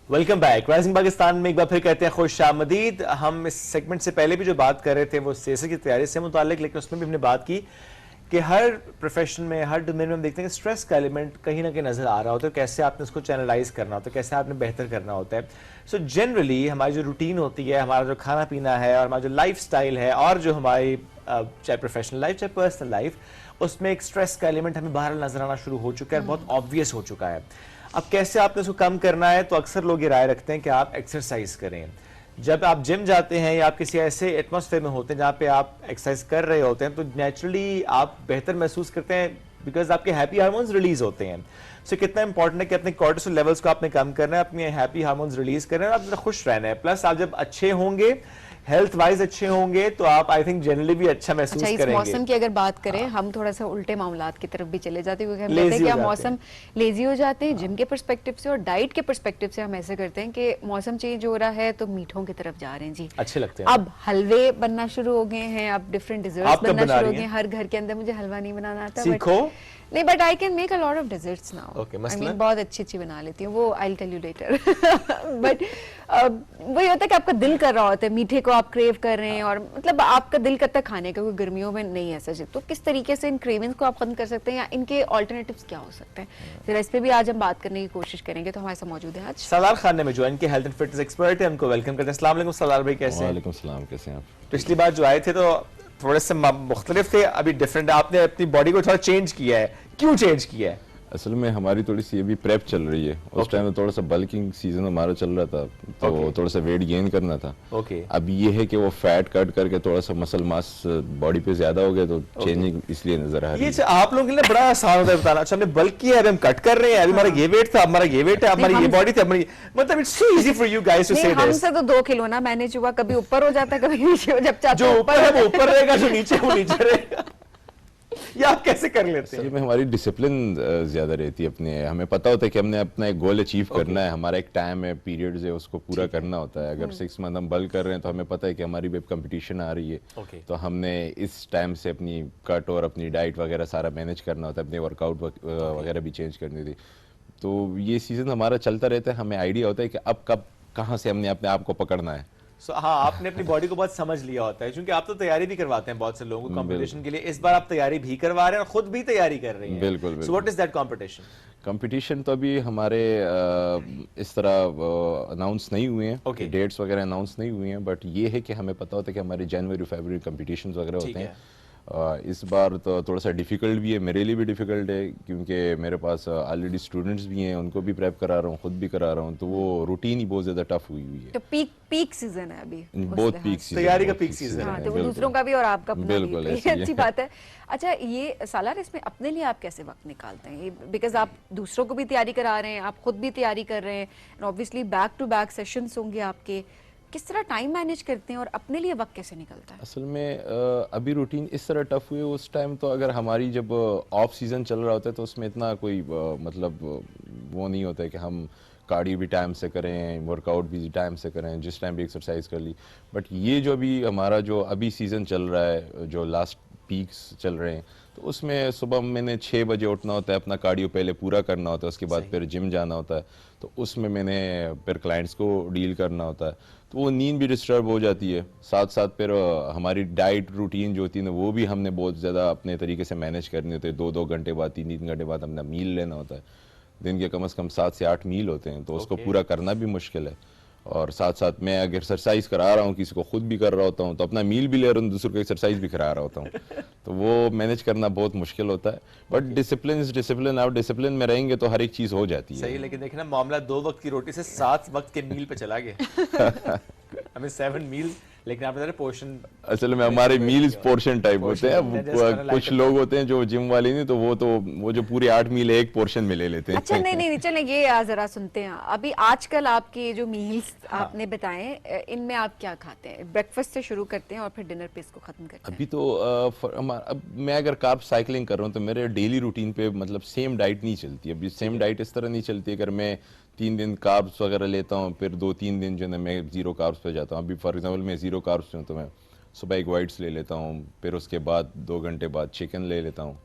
Welcome back. राइजिंग पाकिस्तान में एक बार फिर कहते हैं खुश आमदीद। हम इस सेगमेंट से पहले भी जो बात कर रहे थे वो CSS की तैयारी से मुतालिक, लेकिन उसमें भी हमने बात की कि हर प्रोफेशन में, हर डोमेन में हम देखते हैं कि स्ट्रेस का एलिमेंट कहीं ना कहीं नज़र आ रहा होता है, कैसे आपने उसको चैनलाइज करना होता है, कैसे आपने बेहतर करना होता है। सो जनरली हमारी जो रूटीन होती है, हमारा जो खाना पीना है और हमारा जो लाइफ स्टाइल है, और जो हमारी चाहे प्रोफेशनल लाइफ चाहे पर्सनल लाइफ, उसमें एक स्ट्रेस का एलिमेंट हमें बाहर नजर आना शुरू हो चुका है, बहुत ऑब्वियस हो चुका है। अब कैसे आपने उसको कम करना है, तो अक्सर लोग ये राय रखते हैं कि आप एक्सरसाइज करें। जब आप जिम जाते हैं या आप किसी ऐसे एटमॉस्फेयर में होते हैं जहाँ पे आप एक्सरसाइज कर रहे होते हैं, तो नेचुरली आप बेहतर महसूस करते हैं बिकॉज आपके हैप्पी हार्मोन्स रिलीज होते हैं। सो कितना इंपॉर्टेंट है कि अपने कॉर्टिसोल लेवल्स को आपने कम करना है, अपने हैप्पी हार्मोन्स रिलीज करना है और आप जरा खुश रहना है। प्लस आप जब अच्छे होंगे, हेल्थ वाइज अच्छे होंगे, तो आप आई थिंक जनरली भी अच्छा महसूस इस करेंगे। मौसम की अगर बात करें, हम थोड़ा सा उल्टे मामलात की तरफ भी चले जाते हैं, क्योंकि हम कहते हैं कि हम मौसम लेजी हो जाते हैं जिम के पर्सपेक्टिव से, और डाइट के पर्सपेक्टिव से हम ऐसे करते हैं कि मौसम चेंज हो रहा है तो मीठों की तरफ जा रहे हैं जी, अच्छे लगते हैं। अब हलवे बनना शुरू हो गए हैं, अब डिफरेंट डिजर्ट्स बनना शुरू हो गए हैं, हर घर के अंदर। मुझे हलवा नहीं बनाना आता, सीखो। नहीं, but I can make a lot of desserts now. Okay, I मसलन? मीन बहुत अच्छी बनाती हूँ वो, I will tell you later. But वही होता है कि आपका दिल कर रहा होता है, मीठे को आप क्रेव कर रहे हैं, और मतलब आपका दिल करता है खाने का, क्योंकि गर्मियों में नहीं ऐसा चीज। तो किस तरीके से इन क्रेविंग्स को आप खत्म कर सकते हैं, या इनके ऑल्टरनेटिव्स क्या हो सकते हैं, फिर इस पे भी आज हम बात करने की कोशिश करेंगे। तो हमारे साथ मौजूद है आज सलार खान ने में ज्वाइन किया, हेल्थ एंड फिटनेस एक्सपर्ट है, उनको वेलकम करते हैं। अस्सलाम वालेकुम सलार भाई, कैसे हैं? वालेकुम सलाम, कैसे हैं आप? पिछली बार जो आए थे तो थोड़े से मुख्तलिफ थे, अभी डिफरेंट। आपने अपनी बॉडी को थोड़ा चेंज किया है, क्यों चेंज किया है? असल में हमारी थोड़ी सी अभी प्रेप चल रही है। उस टाइम में थोड़ा सा बल्किंग सीजन हमारा चल रहा था, तो थोड़ा सा वेट गेन करना था। अब ये है कि वो फैट कट करके थोड़ा सा मसल मास बॉडी पे ज्यादा हो गया, तो चेंजिंग इसलिए नजर आ रही है। ये आप लोगों के लिए बड़ा आसान होता है बताना। अच्छा, हमने बल्क किया है, अभी हम कट कर रहे हैं, अभी हमारा ये वेट था, हमारा ये वेट है, हमारी ये बॉडी थी, हमारी, मतलब it's so easy for you guys to say this. हमसे तो 2 किलो ना मैनेज हुआ, कभी ऊपर हो जाता है, कभी नीचे हो, जब चाहते जो ऊपर है वो ऊपर रहेगा, जो नीचे है वो नीचे रहेगा। ये आप कैसे कर लेते हैं? असल में हमारी डिसिप्लिन ज्यादा रहती है अपने, हमें पता होता है कि हमने अपना एक गोल अचीव करना है, हमारा एक टाइम है, पीरियड्स है, उसको पूरा करना होता है। अगर 6 मंथ हम बल्क कर रहे हैं तो हमें पता है कि हमारी वेब कंपटीशन आ रही है, तो हमने इस टाइम से अपनी कट और अपनी डाइट वगैरह सारा मैनेज करना होता है, अपने वर्कआउट वगैरह भी चेंज करनी थी। तो ये सीजन हमारा चलता रहता है, हमें आइडिया होता है कि अब कब कहाँ से हमने अपने आप को पकड़ना है। हाँ, आपने अपनी बॉडी को बहुत समझ लिया होता है, क्योंकि आप तो तैयारी भी करवाते हैं बहुत से लोगों को कंपटीशन के लिए। इस बार आप तैयारी भी करवा रहे हैं और खुद भी तैयारी कर रही हैं। बिल्कुल। So what is that competition? Competition तो अभी हमारे इस तरह अनाउंस नहीं हुए हैं, डेट्स वगैरह अनाउंस नहीं हुए हैं, बट ये है कि हमें पता होता है कि हमारे जनवरी फरवरी कंपटीशंस वगैरह होते हैं। इस बार तो थोड़ा सा डिफिकल्ट भी है, मेरे लिए भी डिफिकल्ट है, क्योंकि मेरे पास ऑलरेडी स्टूडेंट्स भी हैं, उनको भी प्रेप करा रहा हूँ, खुद भी करा रहा हूँ, तो वो रूटीन ही बहुत ज्यादा टफ हुई है। तो पीक सीजन है अभी, बहुत पीक सीजन, तैयारी का पीक सीजन है, तो वो दूसरों का भी और आपका अपना भी, अच्छी बात है। अच्छा, ये सालार, इसमें अपने लिए आप कैसे वक्त निकालते हैं? बिकॉज आप दूसरों को भी तैयारी करा रहे हैं, आप खुद भी तैयारी कर रहे हैं, obviously back to back sessions होंगे आपके, किस तरह टाइम मैनेज करते हैं और अपने लिए वक्त कैसे निकलता है? असल में अभी रूटीन इस तरह टफ हुई, उस टाइम तो अगर हमारी जब ऑफ सीजन चल रहा होता है तो उसमें इतना कोई मतलब वो नहीं होता है कि हम कार्डियो भी टाइम से करें, वर्कआउट भी टाइम से करें, जिस टाइम भी एक्सरसाइज कर ली। बट ये जो अभी हमारा जो अभी सीज़न चल रहा है, जो लास्ट पीक्स चल रहे हैं, तो उसमें सुबह मैंने 6 बजे उठना होता है, अपना कार्डियो पहले पूरा करना होता है, उसके बाद फिर जिम जाना होता है, तो उसमें मैंने फिर क्लाइंट्स को डील करना होता है, तो वो नींद भी डिस्टर्ब हो जाती है। साथ साथ फिर हमारी डाइट रूटीन जो होती है ना, वो भी हमने बहुत ज़्यादा अपने तरीके से मैनेज करनी होती है। 2-2 घंटे बाद, 3-3 घंटे बाद हमने मील लेना होता है। दिन के कम से कम 7 से 8 मील होते हैं, तो उसको पूरा करना भी मुश्किल है। और साथ साथ मैं अगर एक्सरसाइज करा रहा हूँ, किसी को खुद भी कर रहा होता हूँ, तो अपना मील भी ले रहा हूँ, दूसरों को एक्सरसाइज भी करा रहा होता हूँ, तो वो मैनेज करना बहुत मुश्किल होता है। बट डिसिप्लिन इज डिसिप्लिन, आप डिसिप्लिन में रहेंगे तो हर एक चीज़ हो जाती है। सही, लेकिन देखना मामला 2 वक्त की रोटी से 7 वक्त के मील पे चला गया। हमें 7 मील, लेकिन आपने बताया पोर्शन। असल में हमारे मील्स पोर्शन टाइप होते हैं। कुछ लोग होते हैं जो जिम वाले नहीं, तो वो जो पूरे 8 मील एक पोर्शन में ले लेते हैं। अच्छा, नहीं, चलें ये जरा सुनते हैं। अभी आजकल आपके जो मील्स आपने बताए, इनमें आप क्या खाते हैं? ब्रेकफास्ट से शुरू करते हैं और फिर डिनर पे इसको खत्म करते हैं? अभी तो अब मैं अगर कार्ब साइकिलिंग कर रहा हूँ तो मेरे डेली रूटीन पे मतलब सेम डाइट नहीं चलती। अभी सेम डाइट इस तरह नहीं चलती। अगर मैं 3 दिन कार्ब्स वगैरह लेता हूँ, फिर 2-3 दिन जो है मैं 0 कार्ब्स पे जाता हूँ। अभी फॉर एग्जांपल मैं 0 कार्ब्स पे हूँ, तो मैं सुबह एक वाइट्स ले लेता हूँ, फिर उसके बाद 2 घंटे बाद चिकन ले लेता हूँ,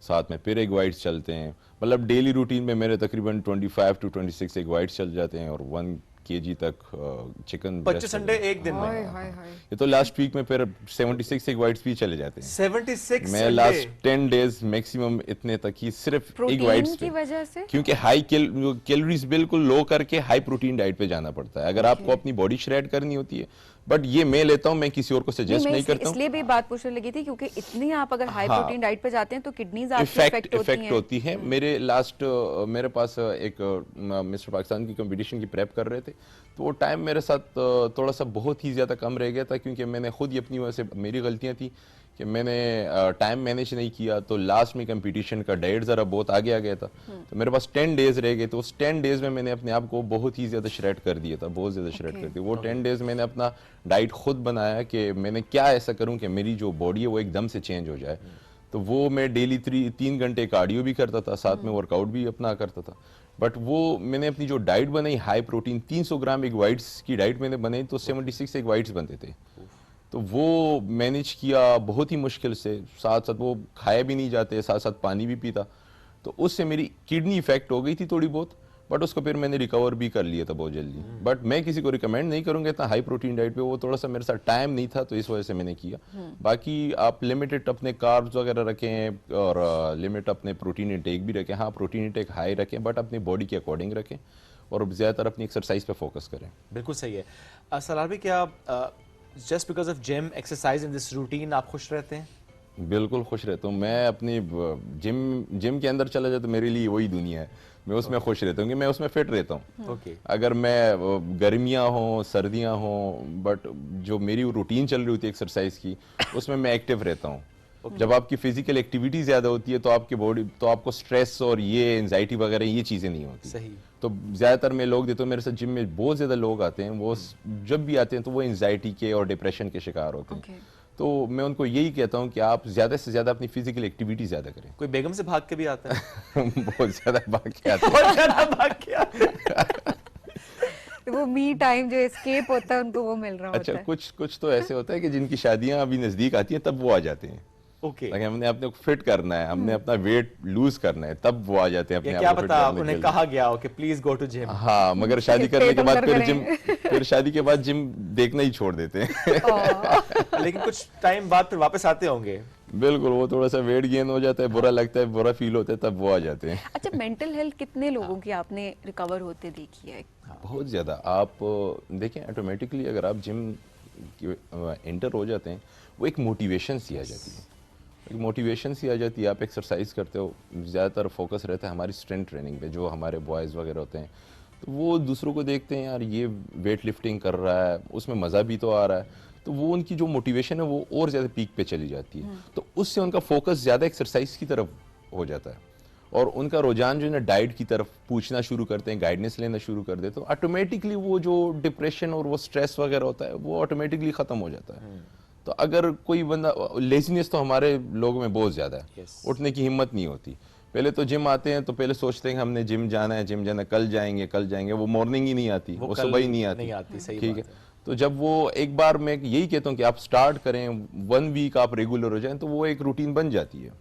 साथ में फिर एक वाइट्स चलते हैं। मतलब डेली रूटीन में मेरे तकरीबन 25 to 26 एक वाइट्स चल जाते हैं और 1 kg तक चिकन। 25 संडे एक दिन में। ये तो लास्ट वीक में फिर 76 एक वाइट्स भी चले जाते हैं। 76 मैं लास्ट 10 डेज मैक्सिमम इतने तक ही सिर्फ एक वाइट्स की वजह से, क्योंकि हाई कैलोरीज बिल्कुल लो करके हाई प्रोटीन डाइट पे जाना पड़ता है अगर आपको अपनी बॉडी श्रेड करनी होती है। बट ये मैं लेता हूँ, मैं किसी और को सजेस्ट नहीं करता हूँ। इसलिए भी बात पूछने लगी थी क्योंकि इतनी आप अगर हाई प्रोटीन डाइट पे जाते हैं तो किडनीज आपकी इफेक्ट होती है। मेरे पास एक मिस्टर पाकिस्तान की कंपटीशन की प्रेप कर रहे थे, तो वो टाइम मेरे साथ थोड़ा सा बहुत ही ज़्यादा कम रह गया था, क्योंकि मैंने खुद ही अपनी वजह से, मेरी गलतियाँ थी कि मैंने टाइम मैनेज नहीं किया। तो लास्ट में कंपटीशन का डेट ज़रा बहुत आगे आ गया था, तो मेरे पास 10 डेज रह गए। तो उस 10 डेज में मैंने अपने आप को बहुत ही ज़्यादा श्रेड कर दिया था, बहुत ज़्यादा श्रेड कर दिया। वो 10 डेज मैंने अपना डाइट खुद बनाया कि मैंने क्या ऐसा करूँ कि मेरी जो बॉडी है वो एकदम से चेंज हो जाए। तो वो मैं डेली 3 घंटे कार्डियो भी करता था, साथ में वर्कआउट भी अपना करता था। बट वो मैंने अपनी जो डाइट बनाई हाई प्रोटीन 300 ग्राम एक वाइट्स की डाइट मैंने बनाई, तो 76 एक वाइट्स बनते थे। तो वो मैनेज किया बहुत ही मुश्किल से, साथ साथ वो खाए भी नहीं जाते, साथ साथ पानी भी पीता। तो उससे मेरी किडनी इफेक्ट हो गई थी थोड़ी बहुत, बट उसको फिर मैंने रिकवर भी कर लिया था बहुत जल्दी। बट मैं किसी को रिकमेंड नहीं करूंगा इतना हाई प्रोटीन डाइट पे, वो थोड़ा सा मेरे साथ टाइम नहीं था तो इस वजह से मैंने किया। बाकी आप लिमिटेड अपने कार्ब्स वगैरह रखें और लिमिट अपने प्रोटीन इंटेक भी रखें। हाँ, प्रोटीन इंटेक हाई रखें बट अपनी बॉडी के अकॉर्डिंग रखें और ज़्यादातर अपनी एक्सरसाइज पे फोकस करें। बिल्कुल सही है। सलार भाई, क्या just because of gym exercise in this routine आप खुश रहते हैं? बिल्कुल खुश रहता हूँ मैं। अपनी जिम के अंदर चला जाए तो मेरे लिए वही दुनिया है, मैं उसमें खुश रहता हूँ कि मैं उसमें फिट रहता हूँ। ओके। अगर मैं गर्मियाँ हों सर्दियाँ हों, बट जो मेरी रूटीन चल रही होती है एक्सरसाइज की उसमें मैं एक्टिव रहता हूँ। जब आपकी फिजिकल एक्टिविटी ज़्यादा होती है तो आपकी बॉडी, तो आपको स्ट्रेस और ये एंजाइटी वगैरह ये चीज़ें नहीं होती। सही। तो ज़्यादातर मैं लोग देता हूँ, मेरे साथ जिम में बहुत ज़्यादा लोग आते हैं, वो जब भी आते हैं तो वो एंजाइटी के और डिप्रेशन के शिकार होते हैं। तो मैं उनको यही कहता हूँ कि आप ज़्यादा से ज़्यादा अपनी फिजिकल एक्टिविटी ज़्यादा करें। कोई बेगम से भाग के भी आता है? बहुत ज़्यादा भाग के आते हैं। बहुत ज़्यादा भाग के आते हैं। वो मी टाइम जो एस्केप होता है उनको वो मिल रहा होता है। कुछ तो ऐसे होता है कि जिनकी शादियां अभी नजदीक आती हैं तब वो आ जाते हैं। ओके। हमने अपने को फिट करना है, हमने अपना वेट लूज करना है, तब वो आ जाते हैं अपने आप क्या को पता फिट करने उन्हें के कहा गया हो कि प्लीज गो टू जिम। हाँ, मगर शादी करने के बाद फिर शादी के बाद जिम देखना ही छोड़ देते हैं। लेकिन कुछ टाइम बाद फिर वापस आते होंगे। बिल्कुल, वो थोड़ा सा वेट गेन हो जाता है, बुरा लगता है, बुरा फील होता है, तब वो आ जाते हैं। अच्छा, मेंटल हेल्थ कितने लोगों की आपने रिकवर होते देखी है? बहुत ज़्यादा। आप देखें, ऑटोमेटिकली अगर आप जिम एंटर हो जाते हैं, वो एक मोटिवेशन सी आ जाती है, एक मोटिवेशन सी आ जाती है। आप एक्सरसाइज करते हो, ज़्यादातर फोकस रहता है हमारी स्ट्रेंथ ट्रेनिंग पे। जो हमारे बॉयज़ वगैरह होते हैं तो वो दूसरों को देखते हैं, यार ये वेट लिफ्टिंग कर रहा है, उसमें मज़ा भी तो आ रहा है, तो वो उनकी जो मोटिवेशन है वो और ज़्यादा पीक पे चली जाती है। तो उससे उनका फोकस ज़्यादा एक्सरसाइज की तरफ हो जाता है और उनका रुझान जो है ना डाइट की तरफ पूछना शुरू करते हैं, गाइडेंस लेना शुरू कर देते हैं। तो ऑटोमेटिकली वो जो डिप्रेशन और वो स्ट्रेस वगैरह होता है वो ऑटोमेटिकली ख़त्म हो जाता है। तो अगर कोई बंदा, लेजीनेस तो हमारे लोगों में बहुत ज़्यादा है, उठने की हिम्मत नहीं होती। पहले तो जिम आते हैं तो पहले सोचते हैं कि हमने जिम जाना है, कल जाएंगे, वो मॉर्निंग ही नहीं आती, वो सुबह ही नहीं आती। ठीक है। तो जब वो एक बार, मैं यही कहता हूँ कि आप स्टार्ट करें, 1 वीक आप रेगुलर हो जाएं तो वो एक रूटीन बन जाती है।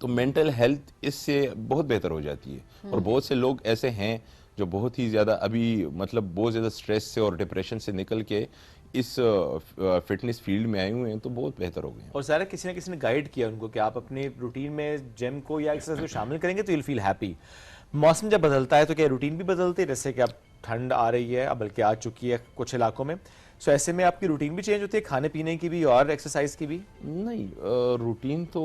तो मेंटल हेल्थ इससे बहुत बेहतर हो जाती है। और बहुत से लोग ऐसे हैं जो बहुत ही ज़्यादा अभी मतलब बहुत ज़्यादा स्ट्रेस से और डिप्रेशन से निकल के इस फिटनेस फील्ड में आए हुए हैं, तो बहुत बेहतर हो गए हैं। और ज़रा किसी ना किसी ने गाइड किया उनको कि आप अपने रूटीन में जिम को या एक्सरसाइज को शामिल करेंगे तो यूल फील हैप्पी। मौसम जब बदलता है तो क्या रूटीन भी बदलती है? जैसे कि अब ठंड आ रही है, अब बल्कि आ चुकी है कुछ इलाकों में, सो ऐसे में आपकी रूटीन भी चेंज होती है, खाने पीने की भी और एक्सरसाइज की भी? नहीं, रूटीन तो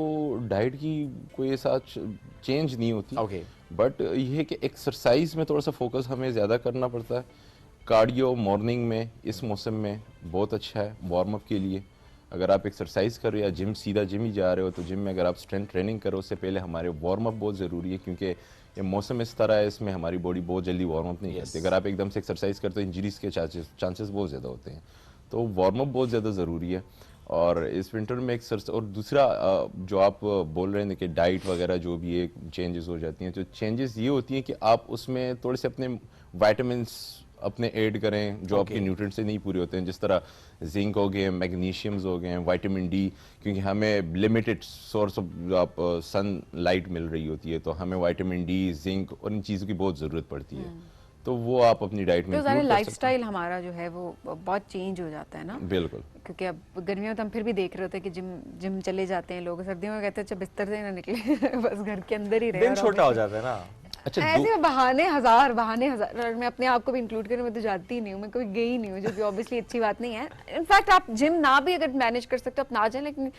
डाइट की कोई ऐसा चेंज नहीं होती। ओके। बट ये है कि एक्सरसाइज में थोड़ा सा फोकस हमें ज़्यादा करना पड़ता है। कार्डियो मॉर्निंग में इस मौसम में बहुत अच्छा है वार्म अप के लिए। अगर आप एक्सरसाइज कर रहे हो या सीधा जिम ही जा रहे हो, तो जिम में अगर आप स्ट्रेंथ ट्रेनिंग करो उससे पहले हमारे वार्म अप बहुत ज़रूरी है, क्योंकि ये मौसम इस तरह है, इसमें हमारी बॉडी बहुत जल्दी वार्म अप नहीं करती। अगर आप एकदम से एक्सरसाइज करते हो इंजरीज के चांसेस बहुत ज़्यादा होते हैं, तो वार्म अप बहुत ज़्यादा ज़रूरी है। और इस विंटर में एक्सरसाइज, और दूसरा जो आप बोल रहे हैं कि डाइट वगैरह जो भी है चेंजेस हो जाती हैं, तो चेंजेस ये होती हैं कि आप उसमें थोड़े से अपने वाइटामिन्स अपने ऐड करें जो आपके न्यूट्रिएंट्स से नहीं पूरे होते हैं, जिस तरह जिंक हो गए, मैग्नीशियम्स हो गए, विटामिन डी, क्योंकि हमें limited source of sunlight मिल रही होती है, तो हमें विटामिन डी, जिंक और इन चीज़ों की बहुत ज़रूरत पड़ती है। तो वो आप अपनी डाइट में तो लाइफस्टाइल हमारा जो है वो बहुत चेंज हो जाता है ना। बिल्कुल, क्योंकि अब गर्मियों में तो हम फिर भी देख रहे होते हैं कि जिम चले जाते हैं लोग, सर्दियों में कहते हैं अच्छा बिस्तर से ना निकले बस घर के अंदर ही रहे। दिन छोटा हो जाता है ना। अच्छा, ऐसे बहाने हजार मैं अपने आप को भी इंक्लूड करूँ, मैं तो जाती ही नहीं हूँ, मैं कभी गई नहीं हूँ, जो कि ऑब्वियसली अच्छी बात नहीं है। इनफैक्ट आप जिम ना भी अगर मैनेज कर सकते हो आप ना जाए, लेकिन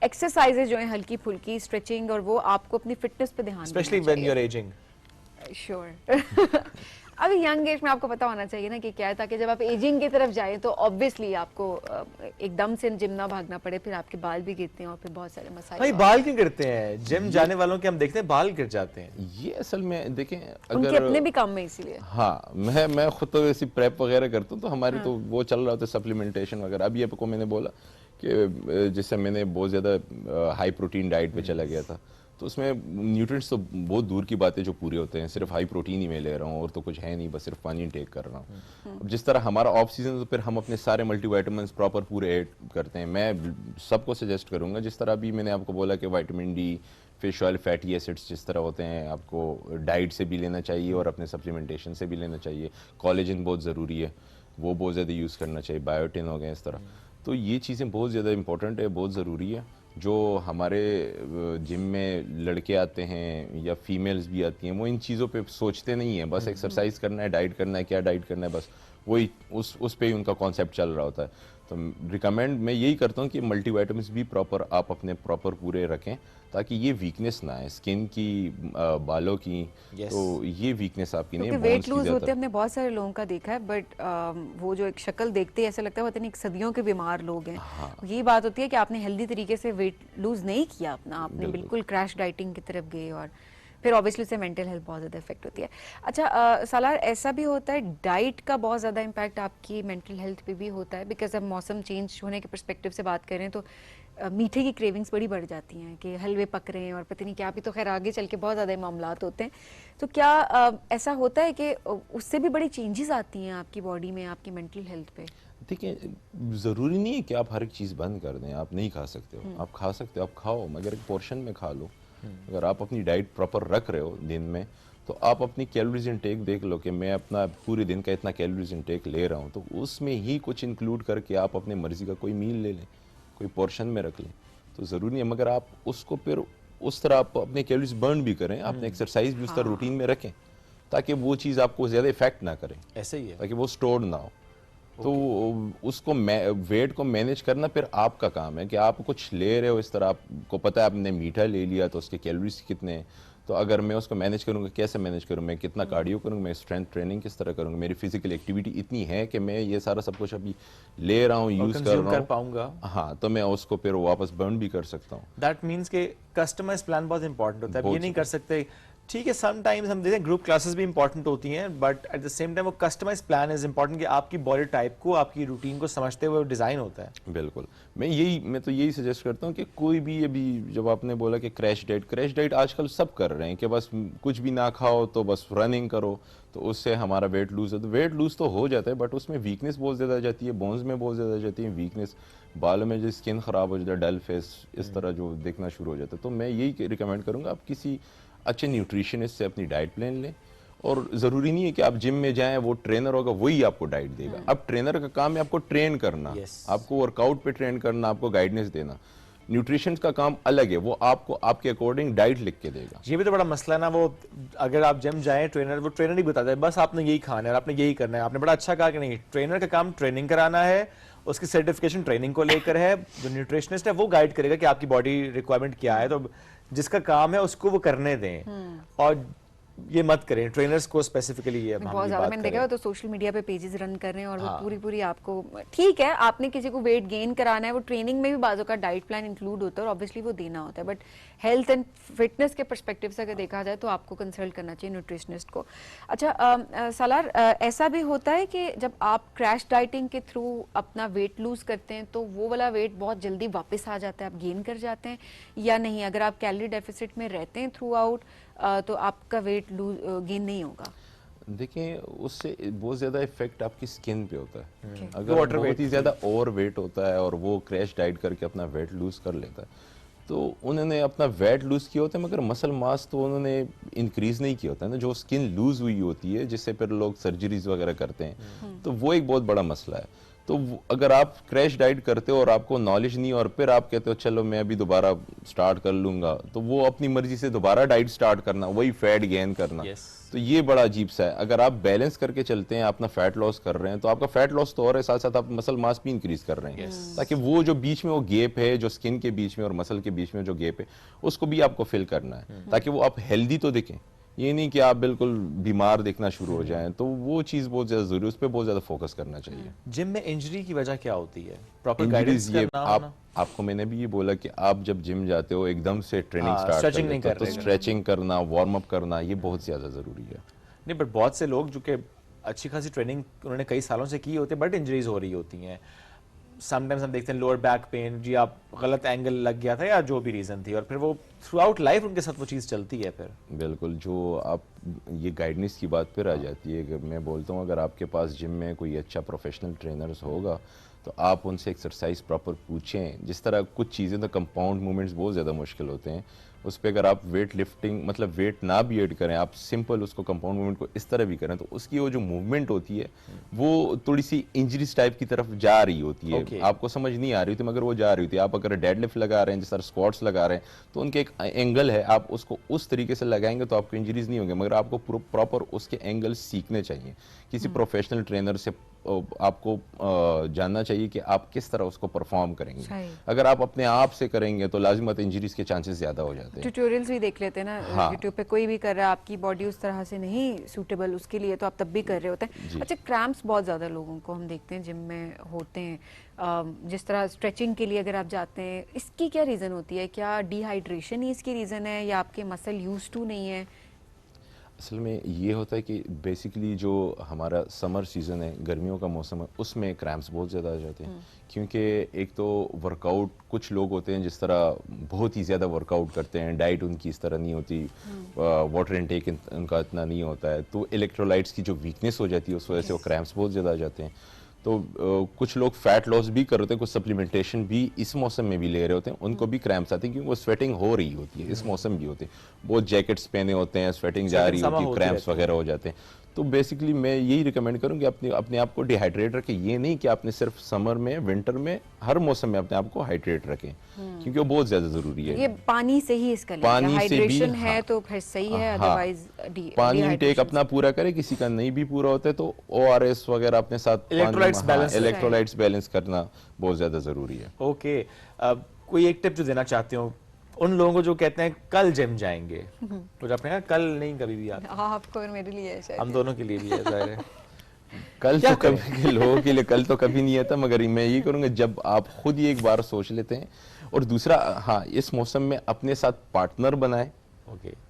एक्सरसाइजेज जो है हल्की फुल्की स्ट्रेचिंग और वो आपको अपनी फिटनेस पे ध्यान, specially when you are aging. Sure. अभी यंग एज में आपको पता होना चाहिए ना कि क्या है, ताकि जब आप एजिंग की तरफ जाएं तो ऑब्वियसली आपको एकदम से जिम ना भागना पड़े, फिर आपके बाल भी गिरते हैं और फिर बहुत सारे मसाइल। भाई बाल क्यों गिरते हैं? जिम जाने वालों के हम देखते हैं बाल गिर जाते हैं। ये असल में देखें, अगर उनके अपने भी काम में, इसीलिए। हाँ, मैं खुद तो ऐसी प्रेप वगैरह करता हूँ, तो हमारी तो वो चल रहा होता है सप्लीमेंटेशन वगैरह। अभी आपको मैंने बोला कि जिससे मैंने बहुत ज़्यादा हाई प्रोटीन डाइट पे चला गया था, तो उसमें न्यूट्रिएंट्स तो बहुत दूर की बात है जो पूरे होते हैं, सिर्फ हाई प्रोटीन ही मैं ले रहा हूँ और तो कुछ है नहीं, बस सिर्फ पानी इंटेक कर रहा हूँ। अब जिस तरह हमारा ऑफ सीजन, तो फिर हम अपने सारे मल्टीविटामिन्स प्रॉपर पूरे ऐड करते हैं। मैं सबको सजेस्ट करूँगा, जिस तरह अभी मैंने आपको बोला कि vitamin D, fish oil, fatty acids जिस तरह होते हैं, आपको डाइट से भी लेना चाहिए और अपने सप्लीमेंटेशन से भी लेना चाहिए। कोलेजन बहुत ज़रूरी है, वो बहुत ज़्यादा यूज़ करना चाहिए। बायोटिन हो गए इस तरह, तो ये चीज़ें बहुत ज़्यादा इंपॉर्टेंट है, बहुत ज़रूरी है। जो हमारे जिम में लड़के आते हैं या फीमेल्स भी आती हैं, वो इन चीज़ों पे सोचते नहीं हैं, बस एक्सरसाइज करना है, डाइट करना है, क्या डाइट करना है, बस वही उस पे ही उनका कॉन्सेप्ट चल रहा होता है। तो रिकमेंड मैं यही करता हूँ कि मल्टीविटामिन्स भी प्रॉपर आप अपने प्रॉपर पूरे रखें, ताकि ये वीकनेस ना आए स्किन की, बालों की। तो ये वीकनेस आपकी नहीं, वेट लूज होते हमने बहुत सारे लोगों का देखा है, बट वो जो एक शक्ल देखते हैं ऐसा लगता है पता नहीं सदियों के बीमार लोग हैं। ये बात होती है कि आपने हेल्दी तरीके से वेट लूज नहीं किया अपना, आपने बिल्कुल क्रैश डाइटिंग की तरफ गए और फिर ऑब्वियसली से मेंटल हेल्थ बहुत ज़्यादा इफेक्ट होती है। अच्छा सालार, ऐसा भी होता है डाइट का बहुत ज़्यादा इम्पैक्ट आपकी मेंटल हेल्थ पे भी होता है? बिकॉज अब मौसम चेंज होने के पर्सपेक्टिव से बात करें तो मीठे की क्रेविंग्स बड़ी बढ़ जाती हैं कि हलवे पक रहे हैं और पता नहीं क्या, भी तो खैर आगे चल के बहुत ज़्यादा मामलात होते हैं। तो क्या ऐसा होता है कि उससे भी बड़ी चेंजेस आती हैं आपकी बॉडी में, आपकी मेंटल हेल्थ पे? देखिए, ज़रूरी नहीं है कि आप हर एक चीज़ बंद कर दें, आप नहीं खा सकते हो, आप खा सकते हो, आप खाओ, मगर एक पोर्शन में खा लो। अगर आप अपनी डाइट प्रॉपर रख रहे हो दिन में, तो आप अपनी कैलोरीज इनटेक देख लो कि मैं अपना पूरे दिन का इतना कैलोरीज इनटेक ले रहा हूँ, तो उसमें ही कुछ इंक्लूड करके आप अपने मर्जी का कोई मील ले लें, कोई पोर्शन में रख लें। तो ज़रूरी नहीं है, मगर आप उसको फिर उस तरह आप अपने कैलोरीज बर्न भी करें, अपने एक्सरसाइज भी उस तरह रूटीन में रखें, ताकि वो चीज़ आपको ज़्यादा इफेक्ट ना करे। ऐसे ही है, ताकि वो स्टोर ना हो। तो उसको वेट को मैनेज करना फिर आपका काम है कि आप कुछ ले रहे हो, इस तरह आपको पता है आपने मीठा ले लिया तो उसके कैलोरीज कितने हैं, तो अगर मैं उसको मैनेज करूँगा, कैसे मैनेज करूँ, मैं कितना कार्डियो करूँगा, मैं स्ट्रेंथ ट्रेनिंग किस तरह करूँगा, मेरी फिजिकल एक्टिविटी इतनी है कि मैं ये सारा सब कुछ अभी ले रहा हूँ, यूज़ कर रहा हूँ, पाऊंगा, हाँ, तो मैं उसको फिर वापस बर्न भी कर सकता हूँ। दैट मीन्स के कस्टमाइज प्लान बहुत इंपॉर्टेंट होता है। ये नहीं कर सकते, ठीक है, समटाइम्स हम देखें ग्रुप क्लासेस भी इंपॉर्टेंट होती हैं, but at the same time वो कस्टमाइज प्लान इज इंपॉर्टेंट कि आपकी बॉडी टाइप को, आपकी रूटीन को समझते हुए डिजाइन होता है। बिल्कुल, मैं तो यही सजेस्ट करता हूँ कि कोई भी, अभी जब आपने बोला कि क्रैश डाइट आजकल सब कर रहे हैं कि बस कुछ भी ना खाओ तो बस रनिंग करो, तो उससे हमारा वेट लूज है, तो वेट लूज तो हो जाता है, बट उसमें वीकनेस बहुत ज़्यादा आ जाती है, बोन्स में बहुत ज़्यादा आ जाती है वीकनेस, बालों में जो स्किन ख़राब हो जाता है, डल फेस इस तरह जो देखना शुरू हो जाता है। तो मैं यही रिकमेंड करूँगा, आप किसी अच्छे न्यूट्रिशनिस्ट से अपनी डाइट प्लान लें, और ज़रूरी नहीं है कि आप जिम में जाएं, वो ट्रेनर होगा वही आपको डाइट देगा। अब ट्रेनर का काम है आपको ट्रेन करना, आपको वर्कआउट पे ट्रेन करना, आपको गाइडेंस देना। न्यूट्रिशन का काम अलग है, वो आपको आपके अकॉर्डिंग डाइट लिख के देगा। ये भी तो बड़ा मसला है ना, वो अगर आप जिम जाएं, वो ट्रेनर ही बताता है बस आपने यही खाना है और आपने यही करना है। आपने बड़ा अच्छा कहा कि नहीं, ट्रेनर का काम ट्रेनिंग कराना है, उसकी सर्टिफिकेशन ट्रेनिंग को लेकर है, जो न्यूट्रिशनिस्ट है वो गाइड करेगा कि आपकी बॉडी रिक्वायरमेंट क्या है, तो जिसका काम है उसको वो करने दें, और ये मत करें ट्रेनर्स को स्पेसिफिकली। ये बहुत ज़्यादा मैंने देखा तो सोशल मीडिया पे पेजेस रन कर रहे हैं और वो पूरी आपको, ठीक है आपने किसी को वेट गेन कराना है, वो ट्रेनिंग में भी बाजू का डाइट प्लान इंक्लूड होता है और ऑब्वियसली वो देना होता है, बट हेल्थ एंड फिटनेस के पर्सपेक्टिव से अगर देखा जाए तो आपको कंसल्ट करना चाहिए न्यूट्रिशनिस्ट को। अच्छा सालार, ऐसा भी होता है कि जब आप क्रैश डाइटिंग के थ्रू अपना वेट लूज करते हैं तो वो वाला वेट बहुत जल्दी वापस आ जाता है, आप गेन कर जाते हैं या नहीं? अगर आप कैलोरी डेफिसिट में रहते हैं थ्रू आउट तो आपका वेट लूज गेन नहीं होगा। देखिए, उससे बहुत ज़्यादा इफेक्ट आपकी स्किन पे होता है। अगर बहुत ही ज़्यादा ओवर वेट होता है और वो क्रैश डाइट करके अपना वेट लूज कर लेता है, तो उन्होंने अपना वेट लूज किया होता है मगर मसल मास तो उन्होंने इंक्रीज नहीं किया होता है ना, जो स्किन लूज हुई होती है जिससे फिर लोग सर्जरीज वगैरह करते हैं, तो वो एक बहुत बड़ा मसला है। तो अगर आप क्रैश डाइट करते हो और आपको नॉलेज नहीं और फिर आप कहते हो चलो मैं अभी दोबारा स्टार्ट कर लूंगा, तो वो अपनी मर्जी से दोबारा डाइट स्टार्ट करना, वही फैट गेन करना, तो ये बड़ा अजीब सा है। अगर आप बैलेंस करके चलते हैं, अपना फैट लॉस कर रहे हैं, तो आपका फैट लॉस तो और है, साथ साथ आप मसल मास भी इंक्रीज कर रहे हैं, ताकि वो जो बीच में वो गैप है, जो स्किन के बीच में और मसल के बीच में जो गैप है, उसको भी आपको फिल करना है, ताकि वो आप हेल्दी तो दिखें, ये नहीं कि आप बिल्कुल बीमार दिखना शुरू हो जाएं। तो वो चीज़ बहुत ज़्यादा ज़रूरी है, उस पर बहुत ज़्यादा फोकस करना चाहिए। जिम में इंजरी की वजह क्या होती है? प्रॉपर गाइडेंस करना। आपको मैंने भी ये बोला कि आप जब जिम जाते हो एकदम से ट्रेनिंग स्टार्ट करते हो, तो स्ट्रेचिंग करना, वार्म अप करना, ये बहुत ज़्यादा ज़रूरी है। नहीं, बट बहुत से लोग जो कि अच्छी खासी ट्रेनिंग उन्होंने कई सालों से की होती है, बट इंजरीज हो रही होती हैं, समटाइम्स हम देखते हैं लोअर बैक पेन, जी आप गलत एंगल लग गया था या जो भी रीज़न थी, और फिर वो थ्रू आउट लाइफ उनके साथ वो चीज़ चलती है फिर। बिल्कुल, जो आप ये गाइडेंस की बात फिर आ जाती है कि मैं बोलता हूँ अगर आपके पास जिम में कोई अच्छा प्रोफेशनल ट्रेनर्स होगा तो आप उनसे एक्सरसाइज प्रॉपर पूछें। जिस तरह कुछ चीज़ें तो कंपाउंड मूवमेंट्स बहुत ज़्यादा मुश्किल होते हैं, उस पर अगर आप वेट लिफ्टिंग मतलब वेट ना भी ऐड करें, आप सिंपल उसको कंपाउंड मूवमेंट को इस तरह भी करें तो उसकी वो जो मूवमेंट होती है वो थोड़ी सी इंजरीज टाइप की तरफ जा रही होती है। Okay. आपको समझ नहीं आ रही थी मगर वो जा रही होती है। आप अगर डेड लिफ्ट लगा रहे हैं, जिस तरह स्क्वाट्स लगा रहे हैं, तो उनके एक एंगल है, आप उसको उस तरीके से लगाएंगे तो आपको इंजरीज नहीं होंगे, मगर आपको प्रॉपर उसके एंगल सीखने चाहिए। किसी प्रोफेशनल ट्रेनर से आपको जानना चाहिए कि आप किस तरह उसको परफॉर्म करेंगे। अगर आप अपने आप से करेंगे तो लाजिमत इंजरीज के चांसेस ज्यादा हो जाते हैं। ट्यूटोरियल्स भी देख लेते हैं ना, हाँ। यूट्यूब पे कोई भी कर रहा है, आपकी बॉडी उस तरह से नहीं सूटेबल उसके लिए, तो आप तब भी कर रहे होते हैं। अच्छा, क्रैम्प्स बहुत ज़्यादा लोगों को हम देखते हैं जिम में होते हैं। जिस तरह स्ट्रेचिंग के लिए अगर आप जाते हैं, इसकी क्या रीज़न होती है? क्या डिहाइड्रेशन ही इसकी रीज़न है या आपके मसल यूज टू नहीं है? असल में ये होता है कि बेसिकली जो हमारा समर सीज़न है, गर्मियों का मौसम है, उसमें क्रैम्प्स बहुत ज़्यादा आ जाते हैं। क्योंकि एक तो वर्कआउट, कुछ लोग होते हैं जिस तरह बहुत ही ज़्यादा वर्कआउट करते हैं, डाइट उनकी इस तरह नहीं होती, वाटर इनटेक उनका इतना नहीं होता है, तो इलेक्ट्रोलाइट्स की जो वीकनेस हो जाती है उस वजह से वो क्रैम्प्स बहुत ज़्यादा आ जाते हैं। तो कुछ लोग फैट लॉस भी कर रहे होते हैं, कुछ सप्लीमेंटेशन भी इस मौसम में भी ले रहे होते हैं, उनको भी क्रैम्प्स आते हैं क्योंकि वो स्वेटिंग हो रही होती है, इस मौसम भी होते हैं, बहुत जैकेट्स पहने होते हैं, स्वेटिंग जा रही होती है, क्रैम्प्स वगैरह हो जाते हैं। तो बेसिकली मैं यही रिकमेंड करूँगी अपने आप को डिहाइड्रेट रखें। ये नहीं कि आपने सिर्फ समर में, विंटर में, हर मौसम में अपने आप को हाइड्रेट रखें क्योंकि वो बहुत ज़्यादा ज़रूरी है। ये पानी से ही इसका पानी से भी, हाइड्रेशन है हाँ, तो फिर सही है, हाँ, अदरवाइज पानी इंटेक अपना पूरा करे, किसी का नहीं भी पूरा होता है तो ORS वगैरह अपने साथ, इलेक्ट्रोलाइट्स बैलेंस करना बहुत ज़्यादा ज़रूरी है। ओके, कोई एक टिप जो देना चाहते हो उन लोगों को जो कहते हैं कल जिम जाएंगे, तो आपने कहा कल नहीं कभी भी आप, आपको और मेरे लिए है, हम दोनों के लिए भी है, जाहिर है। कल तो कभी के लोगों के लिए कल तो कभी नहीं आता, मगर मैं ये करूँगा जब आप खुद ही एक बार सोच लेते हैं। और दूसरा, हाँ, इस मौसम में अपने साथ पार्टनर बनाएं।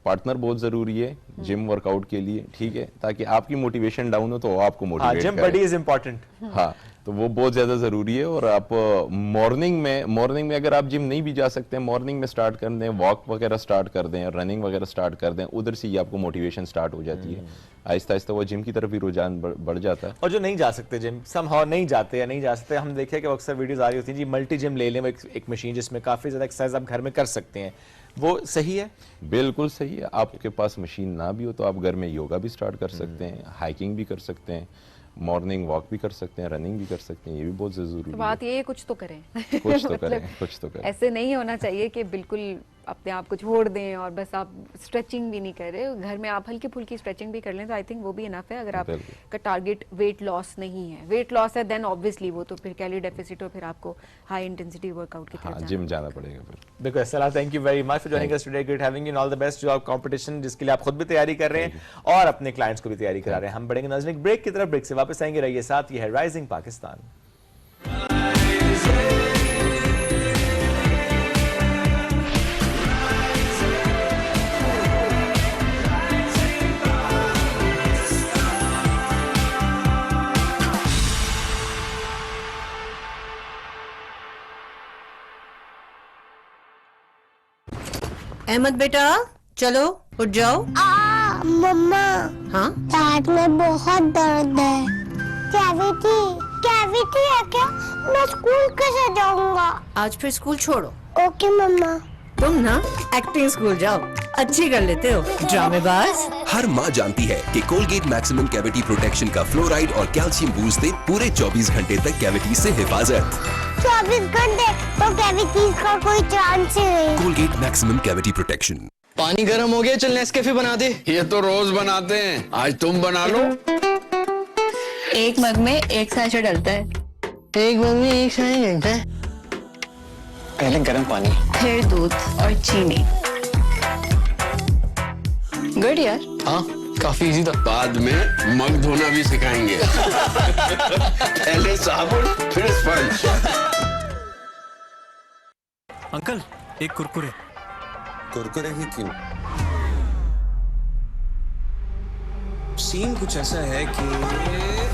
पार्टनर बहुत जरूरी है जिम वर्कआउट के लिए, ठीक है, ताकि आपकी मोटिवेशन डाउन हो तो वो आपको मोटिवेट करे। Gym body is important. हाँ, तो वो बहुत ज्यादा जरूरी है। और आप मॉर्निंग में अगर आप जिम नहीं भी जा सकते हैं, मॉर्निंग में स्टार्ट कर दें, वॉक वगैरह स्टार्ट कर दें, रनिंग वगैरह स्टार्ट कर दें, उधर से ही आपको मोटिवेशन स्टार्ट हो जाती है। आहिस्ता आहिस्ता वो जिम की तरफ भी रुझान बढ़ जाता है। और जो नहीं जा सकते जिम, समहाउ नहीं जाते या नहीं जा सकते, हम देखे कि अक्सर वीडियोस आ रही होती हैं जी, मल्टी जिम ले लें, एक मशीन जिसमें काफी ज्यादा एक्सरसाइज आप घर में कर सकते हैं, वो सही है? बिल्कुल सही है। आपके पास मशीन ना भी हो तो आप घर में योगा भी स्टार्ट कर सकते हैं, हाइकिंग भी कर सकते हैं, मॉर्निंग वॉक भी कर सकते हैं, रनिंग भी कर सकते हैं, ये भी बहुत जरूरी है। बात ये कुछ तो करें कुछ तो करें, कुछ तो करें। ऐसे नहीं होना चाहिए कि बिल्कुल अपने आप को छोड़ दें और बस आप स्ट्रेचिंग भी नहीं कर रहे। घर में आप हल्की फुल्की स्ट्रेचिंग भी कर लें तो आई थिंक वो भी इनफ है। अगर आपका टारगेट वेट लॉस नहीं है, वेट लॉस है, देन ऑब्वियसली वो तो फिर कैलोरी डेफिसिट और फिर आपको हाई इंटेंसिटी वर्कआउट की तरफ जिम जाना पड़ेगा फिर। बिल्कुल सलाह, thank you very much for joining us today, great having you, all the best. जो आप कंपटीशन जिसके लिए आप खुद भी तैयारी कर रहे हैं और अपने क्लाइंट्स को भी तैयारी करा रहे हैं। हम बढ़ेंगे नाज़रीन ब्रेक की तरफ, ब्रेक से वापस आएंगे, रहिए साथ। ये है राइजिंग पाकिस्तान। अहमद बेटा चलो उठ जाओ। मम्मा, हाँ पेट में बहुत दर्द है। कैविटी है क्या? मैं स्कूल कैसे जाऊंगा? आज फिर स्कूल छोड़ो। ओके मम्मा। तुम ना एक्टिंग स्कूल जाओ, अच्छी कर लेते हो ड्रामेबाज। हर माँ जानती है कि कोलगेट मैक्सिमम कैविटी प्रोटेक्शन का फ्लोराइड और कैल्शियम बूस्ट दे पूरे 24 घंटे तक कैविटी से हिफाजत। 24 घंटे तो कैविटीज का कोई चांस ही नहीं। Colgate maximum cavity protection. पानी गर्म हो गया, चल नेस्कैफे बना दे। ये तो रोज बनाते हैं, आज तुम बना लो। एक मग में एक सैशे डलता है। एक मग में एक शाही घंटा है। पहले गर्म पानी, फिर दूध और चीनी। गुड यार। हाँ काफी इजी था। बाद में मग धोना भी सिखाएंगे। पहले साबुन फिर स्पंज। अंकल एक कुरकुरे। कुरकुरे ही क्यों? सीन कुछ ऐसा है कि